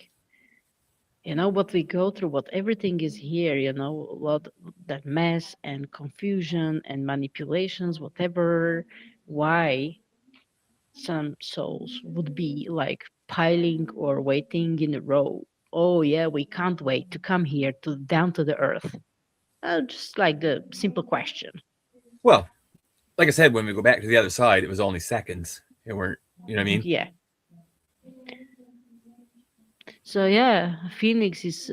B: what we go through, what everything is here, what that mess and confusion and manipulations, whatever, why some souls would be like piling or waiting in a row. Oh yeah, we can't wait to come here down to the earth. Just like the simple question.
A: Well, like I said, when we go back to the other side, it was only seconds. It weren't, you know what I mean?
B: Yeah. So yeah, Phoenix is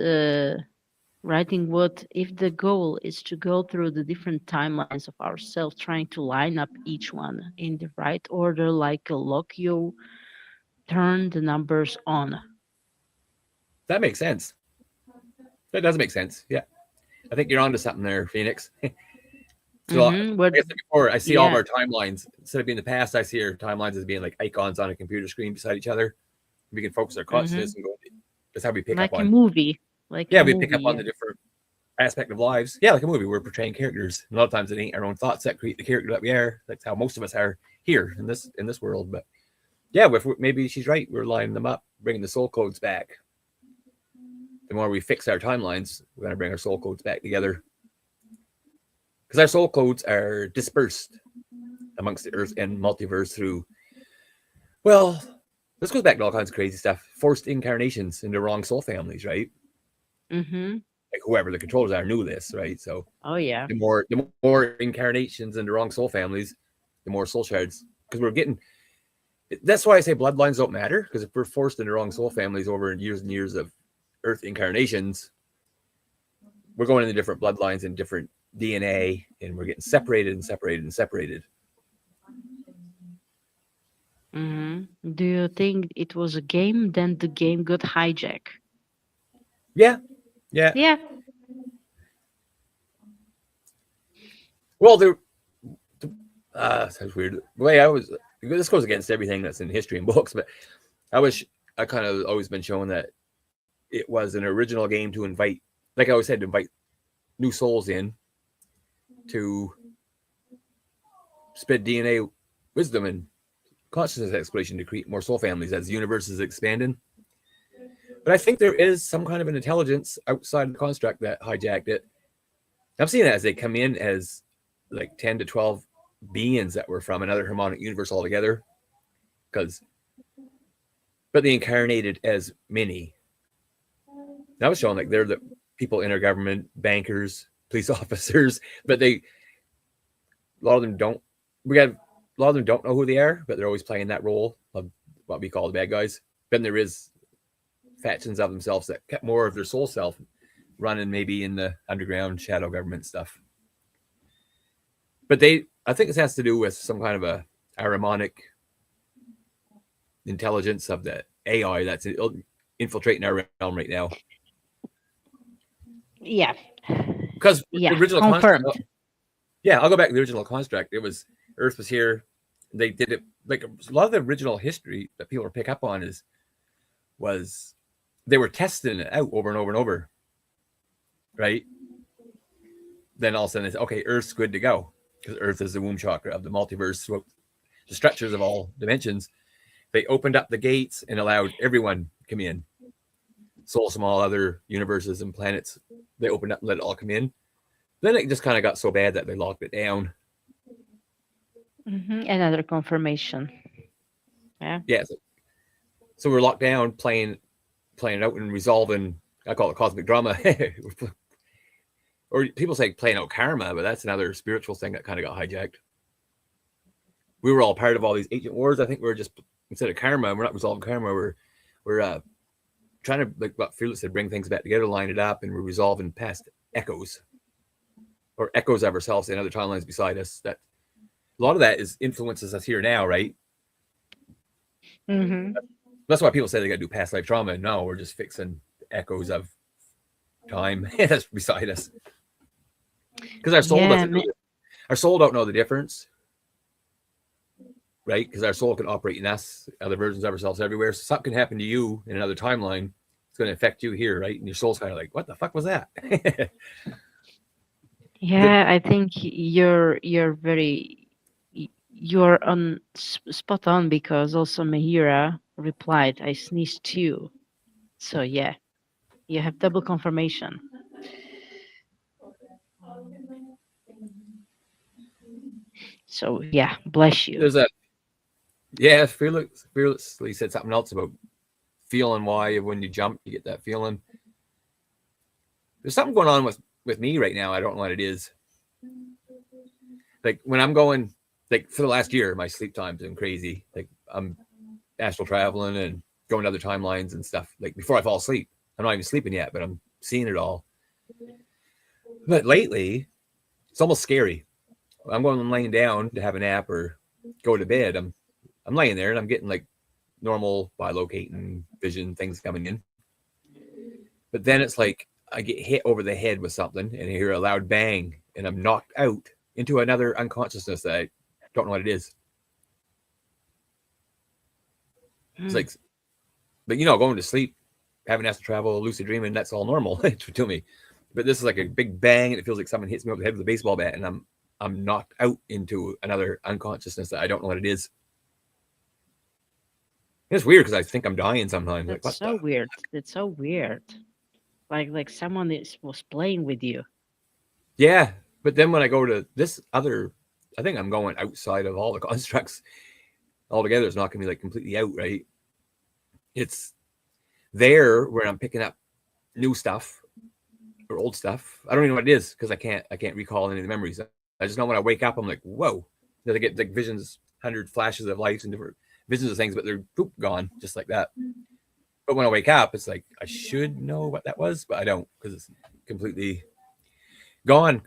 B: writing what if the goal is to go through the different timelines of ourselves, trying to line up each one in the right order, like a lock, you turn the numbers on.
A: That makes sense. That does make sense. Yeah. I think you're onto something there, Phoenix. So, like
B: Mm-hmm. But
A: I said before, I see all of
B: yeah,
A: our timelines. Instead of being the past, I see our timelines as being like icons on a computer screen beside each other. We can focus our
B: mm-hmm.
A: consciousness and go. That's how we pick up
B: Like a
A: on.
B: movie, like a
A: Yeah, we pick up
B: movie.
A: on the different aspect of lives. Yeah, like a movie. We're portraying characters. A lot of times it ain't our own thoughts that create the character that we are. That's how most of us are here in this world. But yeah, if maybe she's right. We're lining them up, bringing the soul codes back. The more we fix our timelines, we're going to bring our soul codes back together. Because our soul codes are dispersed amongst the earth and multiverse through, well, this goes back to all kinds of crazy stuff. Forced incarnations into wrong soul families, right?
B: Mm-hmm.
A: Like whoever the controllers are knew this, right? So
B: Oh yeah.
A: the more incarnations into wrong soul families, the more soul shards. Because we're getting, that's why I say bloodlines don't matter. Because if we're forced into wrong soul families over years and years of earth incarnations, we're going into different bloodlines and different DNA, and we're getting separated and separated and separated.
B: Mm-hmm. Do you think it was a game? Then the game got hijacked.
A: Yeah, yeah.
B: Yeah.
A: Well, sounds weird. The way I was, this goes against everything that's in history and books, but I kind of always been shown that it was an original game to invite, like I always said, to invite new souls in to spread DNA wisdom and consciousness exploration to create more soul families as the universe is expanding. But I think there is some kind of an intelligence outside the construct that hijacked it. I'm seeing it as they come in as like 10 to 12 beings that were from another harmonic universe altogether. But they incarnated as many. That was showing like they're the people in our government, bankers, police officers, but a lot of them don't. A lot of them don't know who they are, but they're always playing that role of what we call the bad guys. Then there is factions of themselves that kept more of their soul self running maybe in the underground shadow government stuff. But I think this has to do with some kind of a harmonic intelligence of the AI that's infiltrating our realm right now.
B: Yeah.
A: Because the
B: Yeah.
A: original
B: Confirmed.
A: construct, yeah, I'll go back to the original construct. It was Earth was here. They did it like a lot of the original history that people pick up on was they were testing it out over and over and over, right? Then all of a sudden it's okay, Earth's good to go because Earth is the womb chakra of the multiverse, the stretchers of all dimensions. They opened up the gates and allowed everyone come in. Souls from all other universes and planets, they opened up and let it all come in. Then it just kind of got so bad that they locked it down.
B: Mm-hmm. Another confirmation. Yeah.
A: Yeah, so we're locked down, playing it out and resolving. I call it cosmic drama, or people say playing out karma, but that's another spiritual thing that kind of got hijacked. We were all part of all these ancient wars. I think we're just instead of karma, we're not resolving karma. We're trying to, like what Fearless said, bring things back together, line it up, and we're resolving past echoes or echoes of ourselves in other timelines beside us. That a lot of that is influences us here now, right?
B: Mm-hmm.
A: That's why people say they got to do past life trauma. No, we're just fixing echoes of time that's beside us. Because our soul doesn't know our soul don't know the difference, right? Because our soul can operate in us, other versions of ourselves everywhere. So something can happen to you in another timeline. It's going to affect you here, right? And your soul's kind of like, what the fuck was that?
B: Yeah, I think you're very you're on spot on because also Mahira replied, "I sneezed too." So yeah, you have double confirmation. So yeah, bless you.
A: There's Fearlessly said something else about feeling why when you jump, you get that feeling. There's something going on with me right now. I don't know what it is. Like when I'm going, like for the last year, my sleep time's been crazy. Like I'm astral traveling and going to other timelines and stuff. Like before I fall asleep, I'm not even sleeping yet, but I'm seeing it all. But lately, it's almost scary. I'm going, I'm laying down to have a nap or go to bed. I'm laying there and I'm getting like normal bilocating vision things coming in. But then it's like I get hit over the head with something and I hear a loud bang and I'm knocked out into another unconsciousness that I don't know what it is. It's
B: Hmm.
A: like, but going to sleep, having astral travel, lucid dreaming, that's all normal to me. But this is like a big bang and it feels like someone hits me over the head with a baseball bat and I'm knocked out into another unconsciousness that I don't know what it is. It's weird because I think I'm dying sometimes. Like,
B: That's
A: what the?
B: so weird. That's so weird. Like someone was playing with you.
A: Yeah. But then when I go to this other, I think I'm going outside of all the constructs altogether. It's not going to be like completely out, right? It's there where I'm picking up new stuff or old stuff. I don't even know what it is because I can't recall any of the memories. I just know when I wake up, I'm like, whoa. Then I get like visions, 100 flashes of lights and different visions of things, but they're poop gone just like that. But when I wake up, it's like I should know what that was, but I don't because it's completely gone.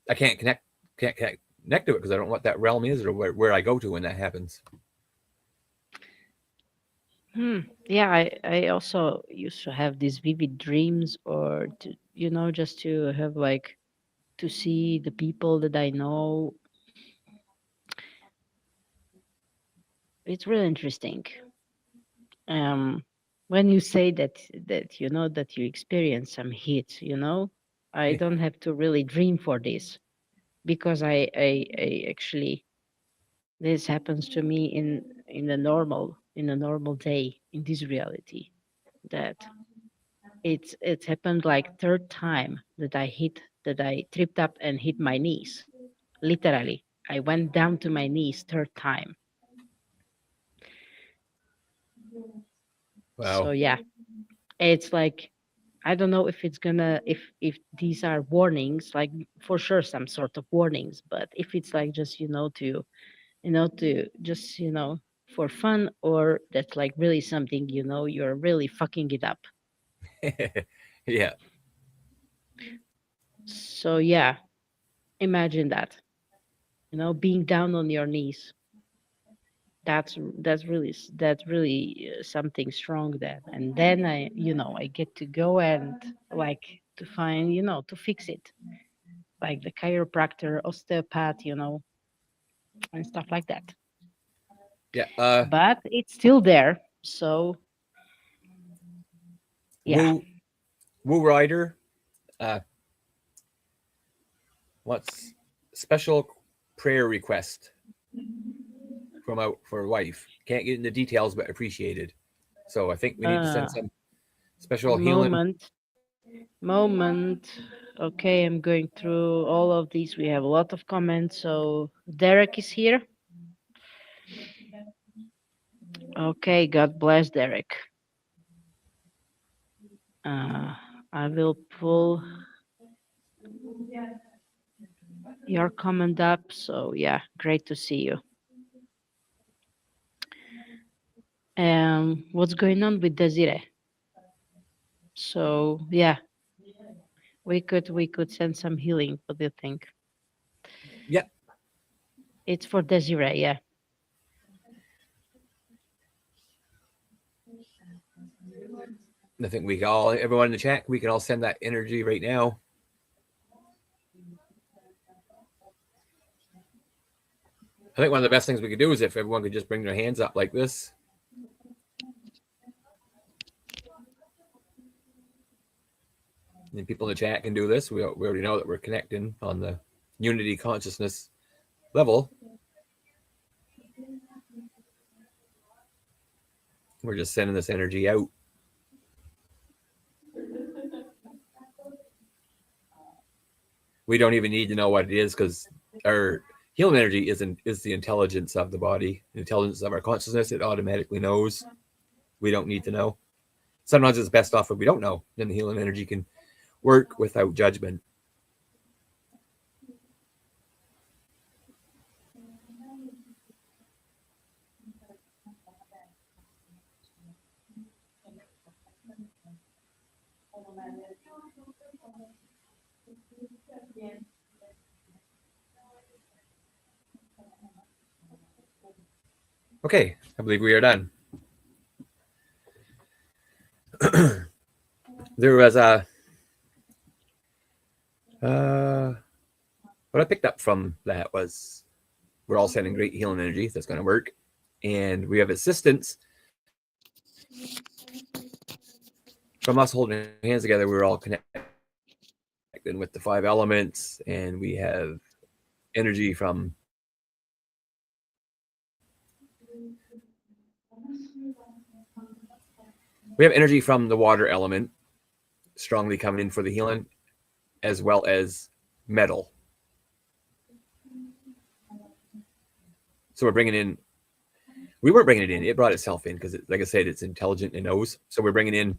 A: I can't connect to it because I don't know what that realm is or where I go to when that happens.
B: Hmm. Yeah, I also used to have these vivid dreams, or to, just to have like to see the people that I know. It's really interesting. Um, when you say that that you experience some heat, I
A: Yeah.
B: don't have to really dream for this, because I actually, this happens to me in a normal day in this reality, that it's happened like third time that I tripped up and hit my knees. Literally, I went down to my knees third time. So
A: Wow.
B: yeah, it's like, I don't know if it's gonna, if these are warnings, like for sure some sort of warnings, but if it's like just to just for fun, or that's like really something, you're really fucking it up.
A: Yeah.
B: So yeah, imagine that, being down on your knees. That's really something strong then. And then I get to go and like to find, to fix it, like the chiropractor, osteopath, and stuff like that.
A: Yeah.
B: But it's still there. So yeah.
A: Woo Woo Rider. Uh, what's special prayer request from a for a wife? Can't get into details, but appreciated. So I think we need to
B: Uh
A: send some special healing.
B: moment. Moment. Okay, I'm going through all of these. We have a lot of comments. So Derek is here. Okay, God bless Derek. Uh, I will pull your comment up. So yeah, great to see you. What's going on with Desire? So yeah, we could send some healing. What do you think?
A: Yeah,
B: It's for Desire, yeah.
A: I think we can all, everyone in the chat, we can all send that energy right now. I think one of the best things we could do is if everyone could just bring their hands up like this. And people in the chat can do this. We already know that we're connecting on the unity consciousness level. We're just sending this energy out. We don't even need to know what it is because our healing energy is the intelligence of the body, the intelligence of our consciousness. It automatically knows. We don't need to know. Sometimes it's best off if we don't know. Then the healing energy can work without judgment. Okay, I believe we are done. There was a what I picked up from that was we're all sending great healing energy that's going to work, and we have assistance from us holding hands together. We're all connecting with the 5 elements, and we have energy from the water element strongly coming in for the healing, as well as metal. So we're bringing in. We weren't bringing it in; it brought itself in because, like I said, it's intelligent and knows. So we're bringing in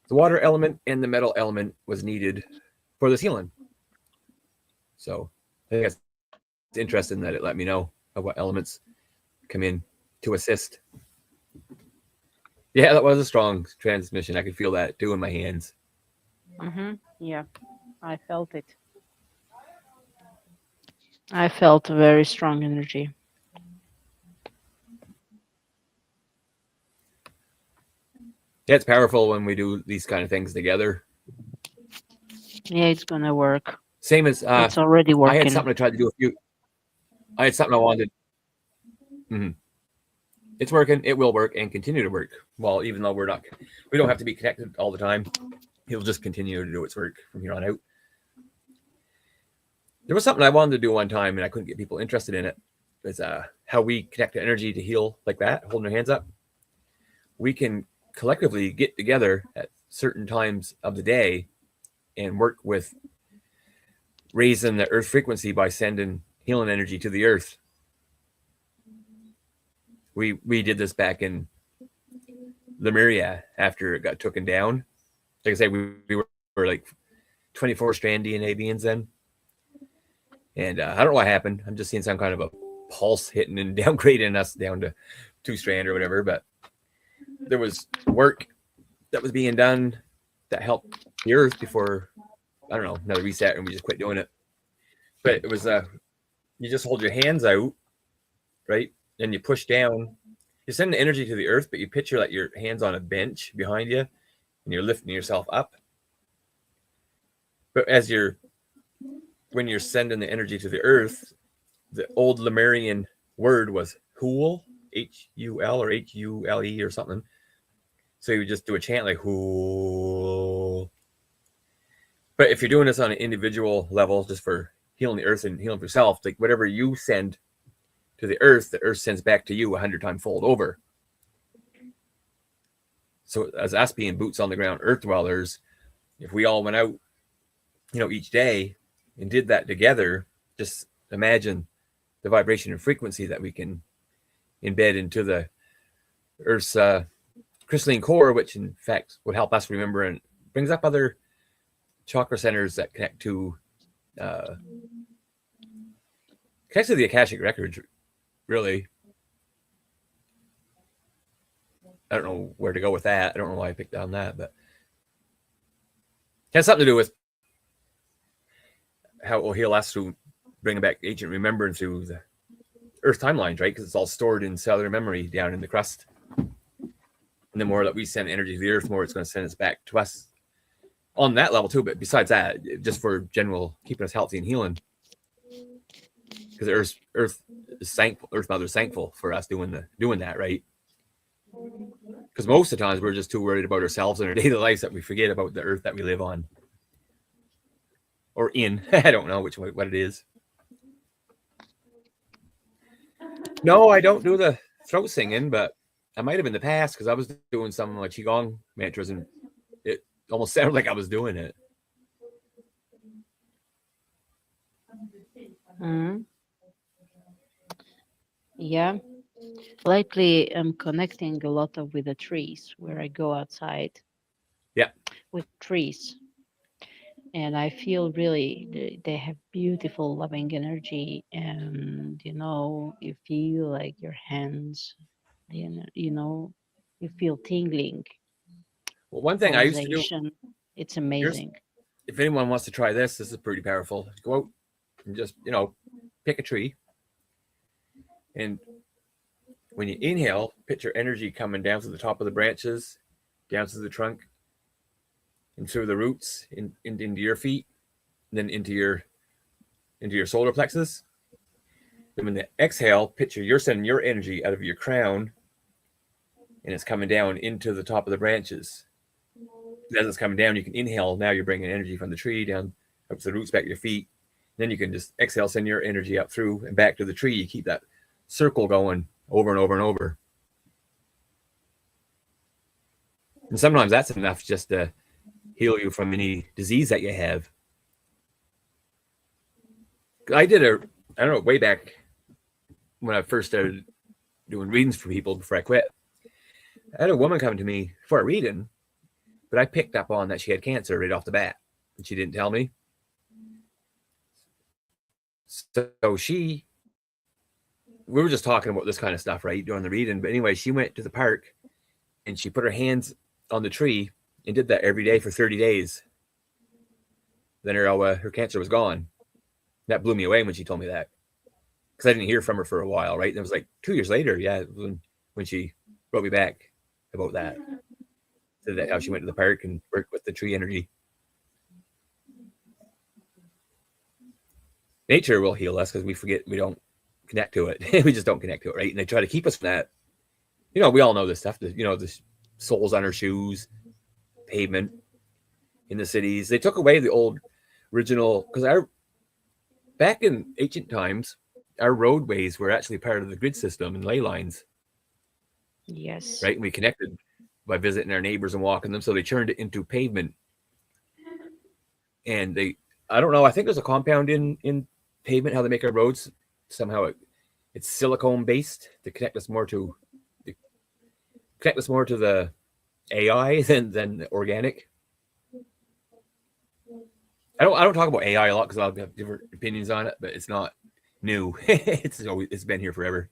A: the water element, and the metal element was needed for this healing. So I think it's interesting that it let me know of what elements come in to assist. Yeah, that was a strong transmission. I could feel that too in my hands.
B: Yeah, I felt it. I felt a very strong energy.
A: Yeah, it's powerful when we do these kind of things together.
B: Yeah, it's gonna work.
A: Same as
B: It's already
A: I had
B: working.
A: something I tried to do a few. I had something I wanted. Mhm. It's working. It will work and continue to work. Well, even though we don't have to be connected all the time. It'll just continue to do its work from here on out. There was something I wanted to do one time and I couldn't get people interested in it. It's how we connect to energy to heal like that, holding our hands up. We can collectively get together at certain times of the day and work with raising the earth frequency by sending healing energy to the earth. We did this back in Lemuria after it got taken down. Like I say, we were like 24 strand DNA beings then. And I don't know what happened. I'm just seeing some kind of a pulse hitting and downgrading us down to 2 strand or whatever. But there was work that was being done that helped the earth before, I don't know, another reset, and we just quit doing it. But it was you just hold your hands out, right? And you push down. You send the energy to the earth, but you picture like your hands on a bench behind you and you're lifting yourself up. But when you're sending the energy to the earth, the old Lemurian word was Hul, Hul or Hule or something. So you would just do a chant like Hul. But if you're doing this on an individual level, just for healing the earth and healing for yourself, like whatever you send to the earth sends back to you 100 times fold over. So as us being boots on the ground earth dwellers, if we all went out, each day and did that together, just imagine the vibration and frequency that we can embed into the earth's crystalline core, which in fact would help us remember and brings up other chakra centers that connect to the Akashic records. Really, I don't know where to go with that. I don't know why I picked on that, but it has something to do with how it will heal us through bringing back ancient remembrance through the Earth timelines, right? Because it's all stored in cellular memory down in the crust. And the more that we send energy to the Earth, the more it's going to send us back to us on that level too. But besides that, just for general keeping us healthy and healing, because Earth is thankful. Earth Mother is thankful for us doing that, right? Because most of the times we're just too worried about ourselves and our daily lives that we forget about the Earth that we live on or in. I don't know what it is. No, I don't do the throat singing, but I might have in the past because I was doing some like qigong mantras and it almost sounded like I was doing it.
B: Yeah. Lately, I'm connecting a lot with the trees where I go outside.
A: Yeah.
B: With trees. And I feel really they have beautiful, loving energy. And, you feel like your hands, you feel tingling,
A: Well, one thing I used to do.
B: pulsation. It's amazing.
A: If anyone wants to try this is pretty powerful. Go out and just pick a tree and When you inhale, picture energy coming down to the top of the branches, down to the trunk, and through the roots, into your feet, and then into your solar plexus. And when you exhale, picture you're sending your energy out of your crown, and it's coming down into the top of the branches. And as it's coming down, you can inhale. Now you're bringing energy from the tree down up to the roots, back to your feet. Then you can just exhale, send your energy up through and back to the tree. You keep that circle going over and over and over. And sometimes that's enough just to heal you from any disease that you have. I did I don't know, way back when I first started doing readings for people before I quit. I had a woman come to me for a reading, but I picked up on that she had cancer right off the bat, and she didn't tell me. So we were just talking about this kind of stuff, right, during the reading. But anyway, she went to the park, and she put her hands on the tree and did that every day for 30 days. Then her cancer was gone. That blew me away when she told me that, because I didn't hear from her for a while, right? And it was like 2 years later, yeah, when she wrote me back about that. So that how she went to the park and worked with the tree energy. Nature will heal us because we forget, we don't connect to it. We just don't connect to it, right? And they try to keep us from that. You know, we all know this stuff. You know, the soles on our shoes, pavement in the cities. They took away the old original, because back in ancient times, our roadways were actually part of the grid system and ley lines.
B: Yes.
A: Right? And we connected by visiting our neighbors and walking them. So they turned it into pavement. And I don't know, I think there's a compound in pavement, how they make our roads. Somehow it's silicone based to connect us more to the AI than the organic. I don't talk about AI a lot because I'll have different opinions on it, but it's not new. It's been here forever.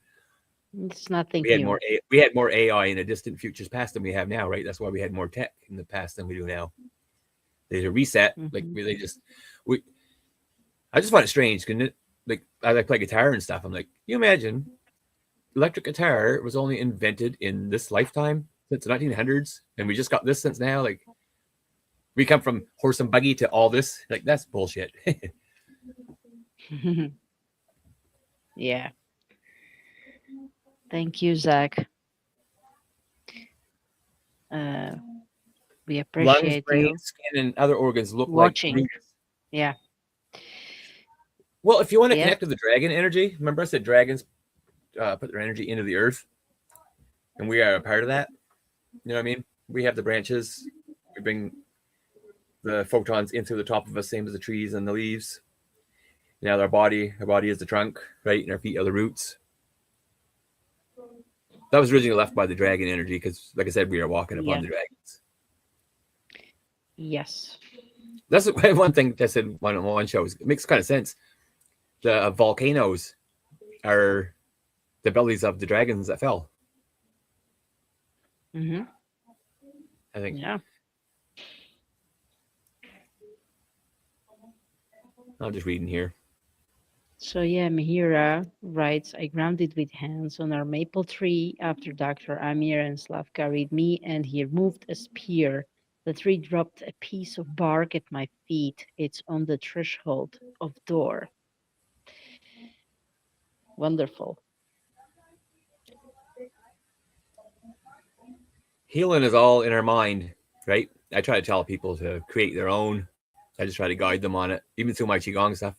B: It's nothing
A: new. We had more AI in a distant futures past than we have now, right? That's why we had more tech in the past than we do now. There's a reset. Mm-hmm. I just find it strange. Like, I play guitar and stuff. I'm like, you imagine electric guitar was only invented in this lifetime since the 1900s, and we just got this since now. Like, we come from horse and buggy to all this. Like, that's bullshit.
B: Yeah. Thank you, Zach. We appreciate
A: lungs, brain,
B: you.
A: Skin, and other organs look
B: watching.
A: Like
B: yeah.
A: Well, if you want to connect to the dragon energy, remember I said dragons put their energy into the earth, and we are a part of that. You know what I mean? We have the branches. We bring the photons into the top of us, same as the trees and the leaves. Now our body is the trunk, right? And our feet are the roots. That was originally left by the dragon energy because, like I said, we are walking upon the dragons.
B: Yes.
A: That's one thing I said on one show. It makes kind of sense. The volcanoes are the bellies of the dragons that fell.
B: Mm-hmm.
A: I think.
B: Yeah.
A: I'm just reading here.
B: So Mihira writes, I grounded with hands on our maple tree after Dr. Amir and Slav carried me, and he removed a spear. The tree dropped a piece of bark at my feet. It's on the threshold of door. Wonderful.
A: Healing is all in our mind, right? I try to tell people to create their own. I just try to guide them on it, even through my qigong stuff.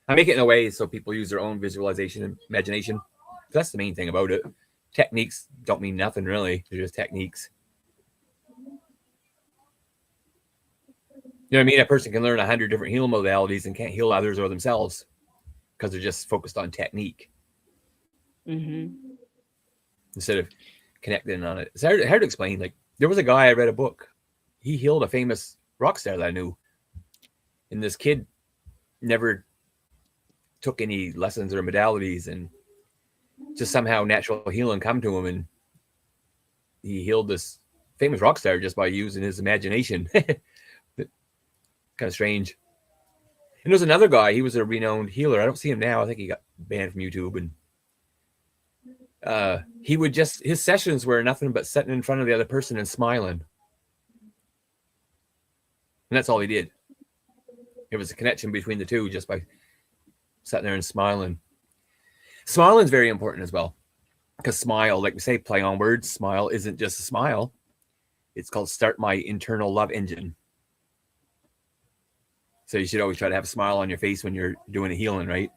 A: I make it in a way so people use their own visualization and imagination. That's the main thing about it. Techniques don't mean nothing really. They're just techniques. You know what I mean? A person can learn 100 different healing modalities and can't heal others or themselves because they're just focused on technique.
B: Mm-hmm.
A: Instead of connecting on it. It's hard to explain. Like, there was a guy, I read a book. He healed a famous rock star that I knew. And this kid never took any lessons or modalities, and just somehow natural healing come to him, and he healed this famous rock star just by using his imagination. Kind of strange. And there's another guy, he was a renowned healer. I don't see him now. I think he got banned from YouTube, and he would just, his sessions were nothing but sitting in front of the other person and smiling. And that's all he did. It was a connection between the two just by sitting there and smiling. Smiling is very important as well. Because smile, like we say, play on words, smile isn't just a smile. It's called start my internal love engine. So you should always try to have a smile on your face when you're doing a healing, right?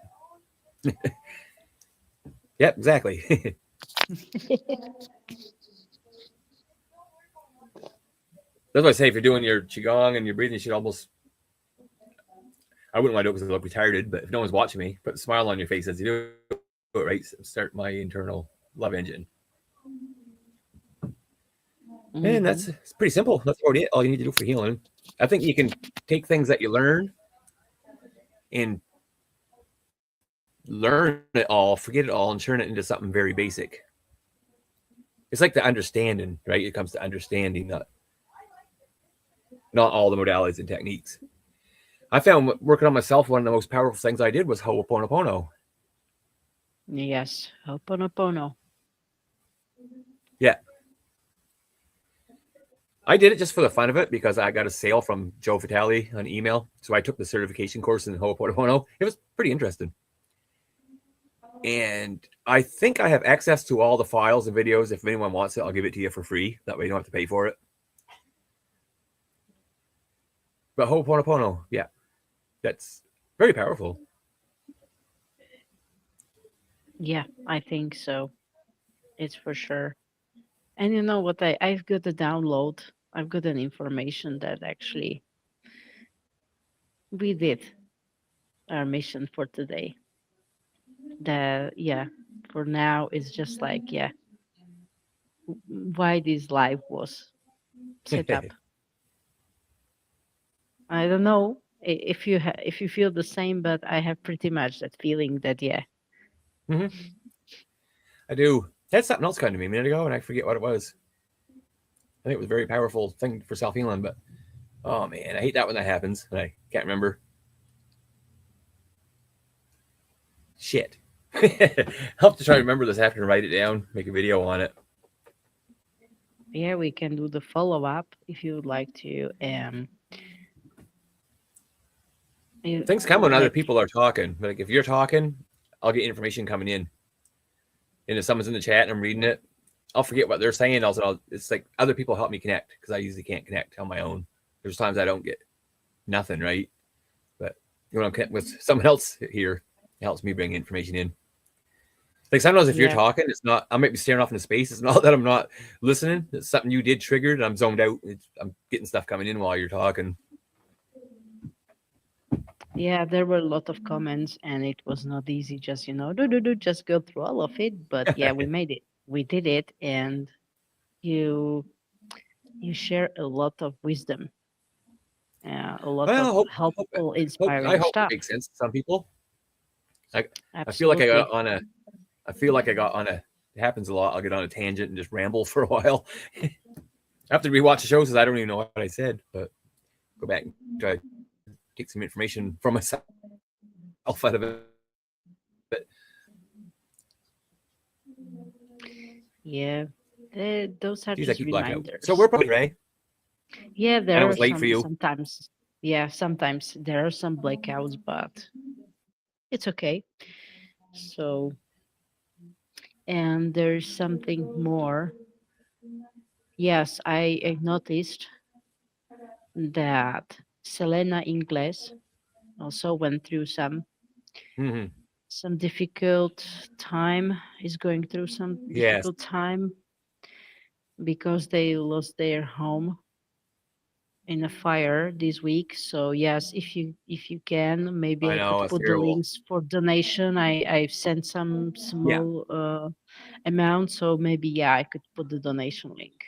A: Yep, exactly. That's why I say if you're doing your qigong and your breathing, you should almost, I wouldn't want to do it because I look retarded, but if no one's watching me, put a smile on your face as you do it, right? Start my internal love engine. And that's, it's pretty simple. That's all you need to do for healing. I think you can take things that you learn and learn it all, forget it all, and turn it into something very basic. It's like the understanding, right? It comes to understanding not all the modalities and techniques. I found working on myself, one of the most powerful things I did was Ho'oponopono.
B: Yes, Ho'oponopono.
A: Yeah. I did it just for the fun of it because I got a sale from Joe Vitale on email. So I took the certification course in Ho'oponopono. It was pretty interesting. And I think I have access to all the files and videos. If anyone wants it, I'll give it to you for free. That way you don't have to pay for it. But Ho'oponopono, yeah, that's very powerful.
B: Yeah, I think so. It's for sure. And you know what? I've got a download. I've got an information that actually we did our mission for today. That, yeah, for now it's just like, yeah, why this live was set up. I don't know if if you feel the same, but I have pretty much that feeling that, yeah.
A: Mm-hmm. I do. Had something else come to me a minute ago, and I forget what it was. I think it was a very powerful thing for self-healing, but oh man, I hate that when that happens, and I can't remember. Shit. I'll have to try to remember this after and write it down, make a video on it.
B: Yeah, we can do the follow-up if you would like to.
A: Things come when other people are talking. Like if you're talking, I'll get information coming in. And if someone's in the chat and I'm reading it, I'll forget what they're saying. Also, it's like other people help me connect because I usually can't connect on my own. There's times I don't get nothing, right? But when I'm connecting with someone else here, it helps me bring information in. Like sometimes if you're talking, it's not, I might be staring off into space. It's not that I'm not listening. It's something you did triggered and I'm zoned out. I'm getting stuff coming in while you're talking.
B: Yeah, there were a lot of comments and it was not easy just, just go through all of it. But yeah, we made it. We did it. And you share a lot of wisdom, a lot of helpful, inspiring
A: I hope
B: stuff.
A: it makes sense to some people. I feel like I got on a, it happens a lot. I'll get on a tangent and just ramble for a while. I have to rewatch the show because I don't even know what I said, but go back and try to get some information from myself out of it.
B: Yeah, those are just reminders.
A: So we're probably right.
B: Yeah, there
A: are late for you.
B: Sometimes. Yeah, sometimes there are some blackouts, but it's okay. So, and there's something more. Yes, I noticed that Selena Ingles also went through some difficult time. Is going through some difficult time because they lost their home in a fire this week. So yes, if you can, maybe I could put the links for donation. I've sent some small amount, so maybe I could put the donation link.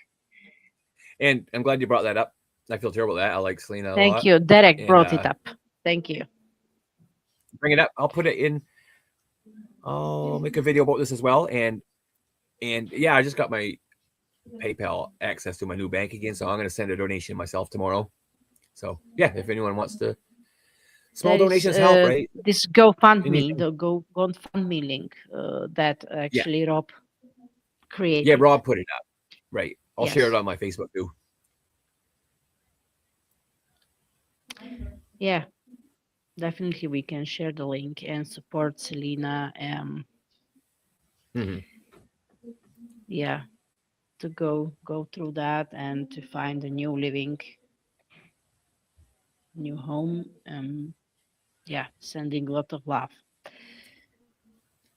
A: And I'm glad you brought that up. I feel terrible about that. I like Selena a lot.
B: Thank you. Derek brought it up. Thank you.
A: Bring it up. I'll put it in. I'll make a video about this as well. And yeah, I just got my PayPal access to my new bank again, so I'm going to send a donation myself tomorrow. So yeah, if anyone wants to, small donations help, right?
B: This GoFundMe, the GoFundMe link that actually Rob
A: Yeah,
B: created.
A: Rob put it up. Right. I'll share it
B: Yes.
A: on my Facebook too.
B: Yeah, definitely we can share the link and support Selena.
A: Hmm.
B: Yeah, to go through that and to find a new living, new home. Yeah, sending a lot of love.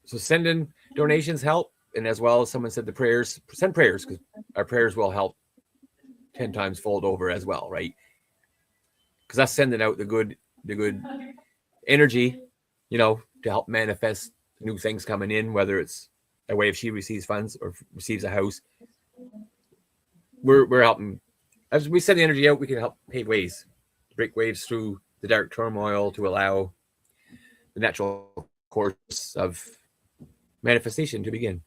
A: So sending donations help, and as well as someone said, the prayers, send prayers because our prayers will help 10 times fold over as well, right? Because that's sending out the good energy, to help manifest new things coming in, whether it's a way if she receives funds or receives a house. We're helping. As we send the energy out, we can help pave ways, break waves through the dark turmoil to allow the natural course of manifestation to begin.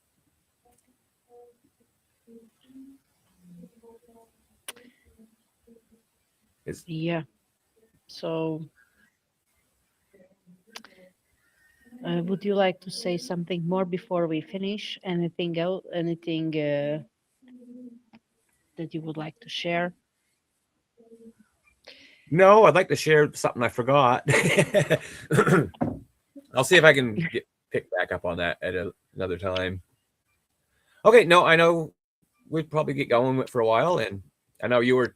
A: It's,
B: Yeah. So, would you like to say something more before we finish? Anything else? Anything that you would like to share?
A: no, I'd like to share something I forgot. I'll see if I can get picked back up on that at another time. Okay, no, I know we'd probably get going for a while, and I know you were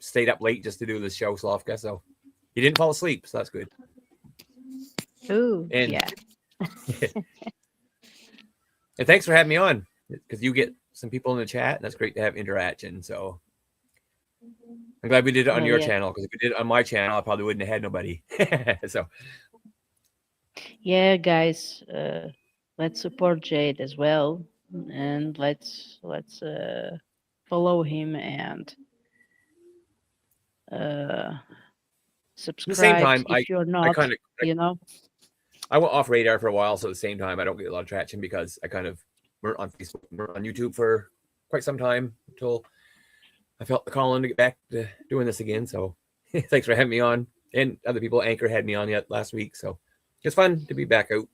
A: stayed up late just to do this show, Slavka, so you didn't fall asleep, so that's good.
B: Oh,
A: And
B: yeah.
A: and thanks for having me on because you get some people in the chat, and that's great to have interaction. So I'm glad we did it on your
B: Yeah.
A: channel because if we did it on my channel, I probably wouldn't have had nobody. So
B: Yeah, guys, let's support Jade as well, and let's follow him and uh,
A: at the same
B: subscribe
A: time,
B: if you're
A: I
B: not.
A: kind of
B: You know.
A: I went off radar for a while, so at the same time, I don't get a lot of traction because I kind of weren't on Facebook, weren't on YouTube for quite some time until I felt the calling to get back to doing this again. So thanks for having me on, and other people. Anchor had me on yet last week, so it's fun to be back out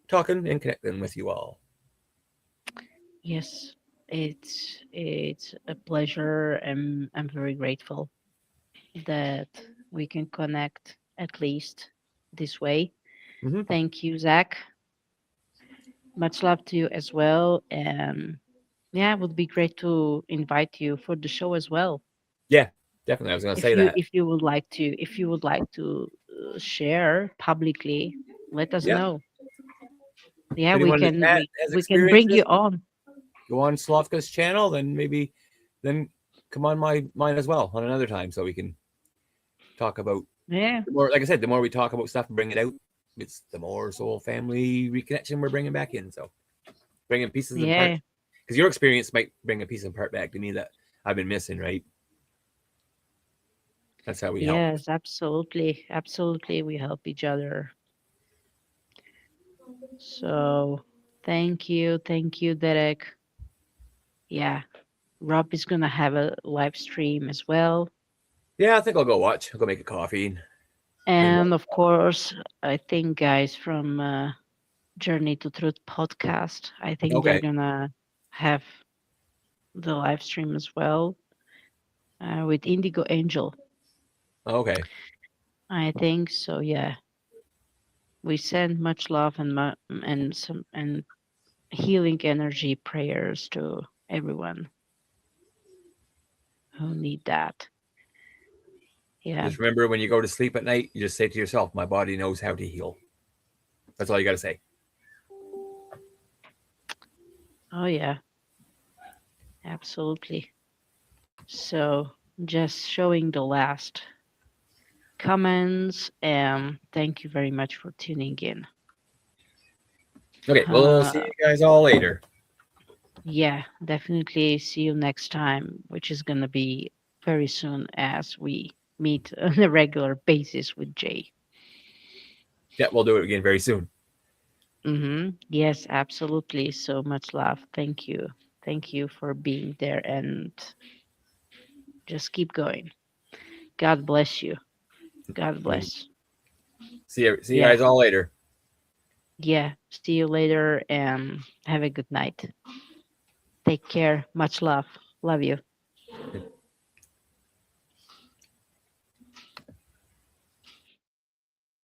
A: talking and connecting with you all.
B: Yes, it's a pleasure, and I'm very grateful that we can connect at least this way.
A: Mm-hmm.
B: Thank you, Zach. Much love to you as well. And yeah, it would be great to invite you for the show as well.
A: Yeah, definitely. I was going to say that.
B: If you would like to, if you would like to share publicly, let us
A: Yeah.
B: know. Yeah,
A: If anyone in the chat has
B: we can bring
A: experiences,
B: you on.
A: go on Slavka's channel, then maybe then come on mine as well on another time so we can talk about
B: Yeah,
A: the more. Like I said, the more we talk about stuff and bring it out, it's the more soul family reconnection we're bringing back in. So bringing pieces and parts
B: yeah,
A: because your experience might bring a piece and part back to me that I've been missing. Right? That's how we help.
B: yes, absolutely, absolutely. We help each other. So thank you, Derek. Yeah, Rob is gonna have a live stream as well.
A: Yeah, I think I'll go watch. I'll go make a coffee and maybe.
B: And of course, I think guys from Journey to Truth podcast, I think they're
A: Okay.
B: gonna have the live stream as well with Indigo Angel.
A: Okay.
B: I think so. Yeah, we send much love and and healing energy prayers to everyone who need that. Yeah.
A: Just remember when you go to sleep at night, you just say to yourself, "My body knows how to heal." That's all you got to say.
B: Oh yeah. Absolutely. So just showing the last comments, and thank you very much for tuning in.
A: Okay. Well, we'll see
B: Uh,
A: you guys all later.
B: yeah, definitely see you next time, which is gonna be very soon as we meet on a regular basis with Jay.
A: Yeah, we'll do it again very soon.
B: Yes, absolutely. So much love. Thank you. Thank you for being there, and just keep going. God bless you. God
A: And
B: bless.
A: see you
B: Yeah.
A: guys all later.
B: Yeah. See you later and have a good night. Take care. Much love. Love you.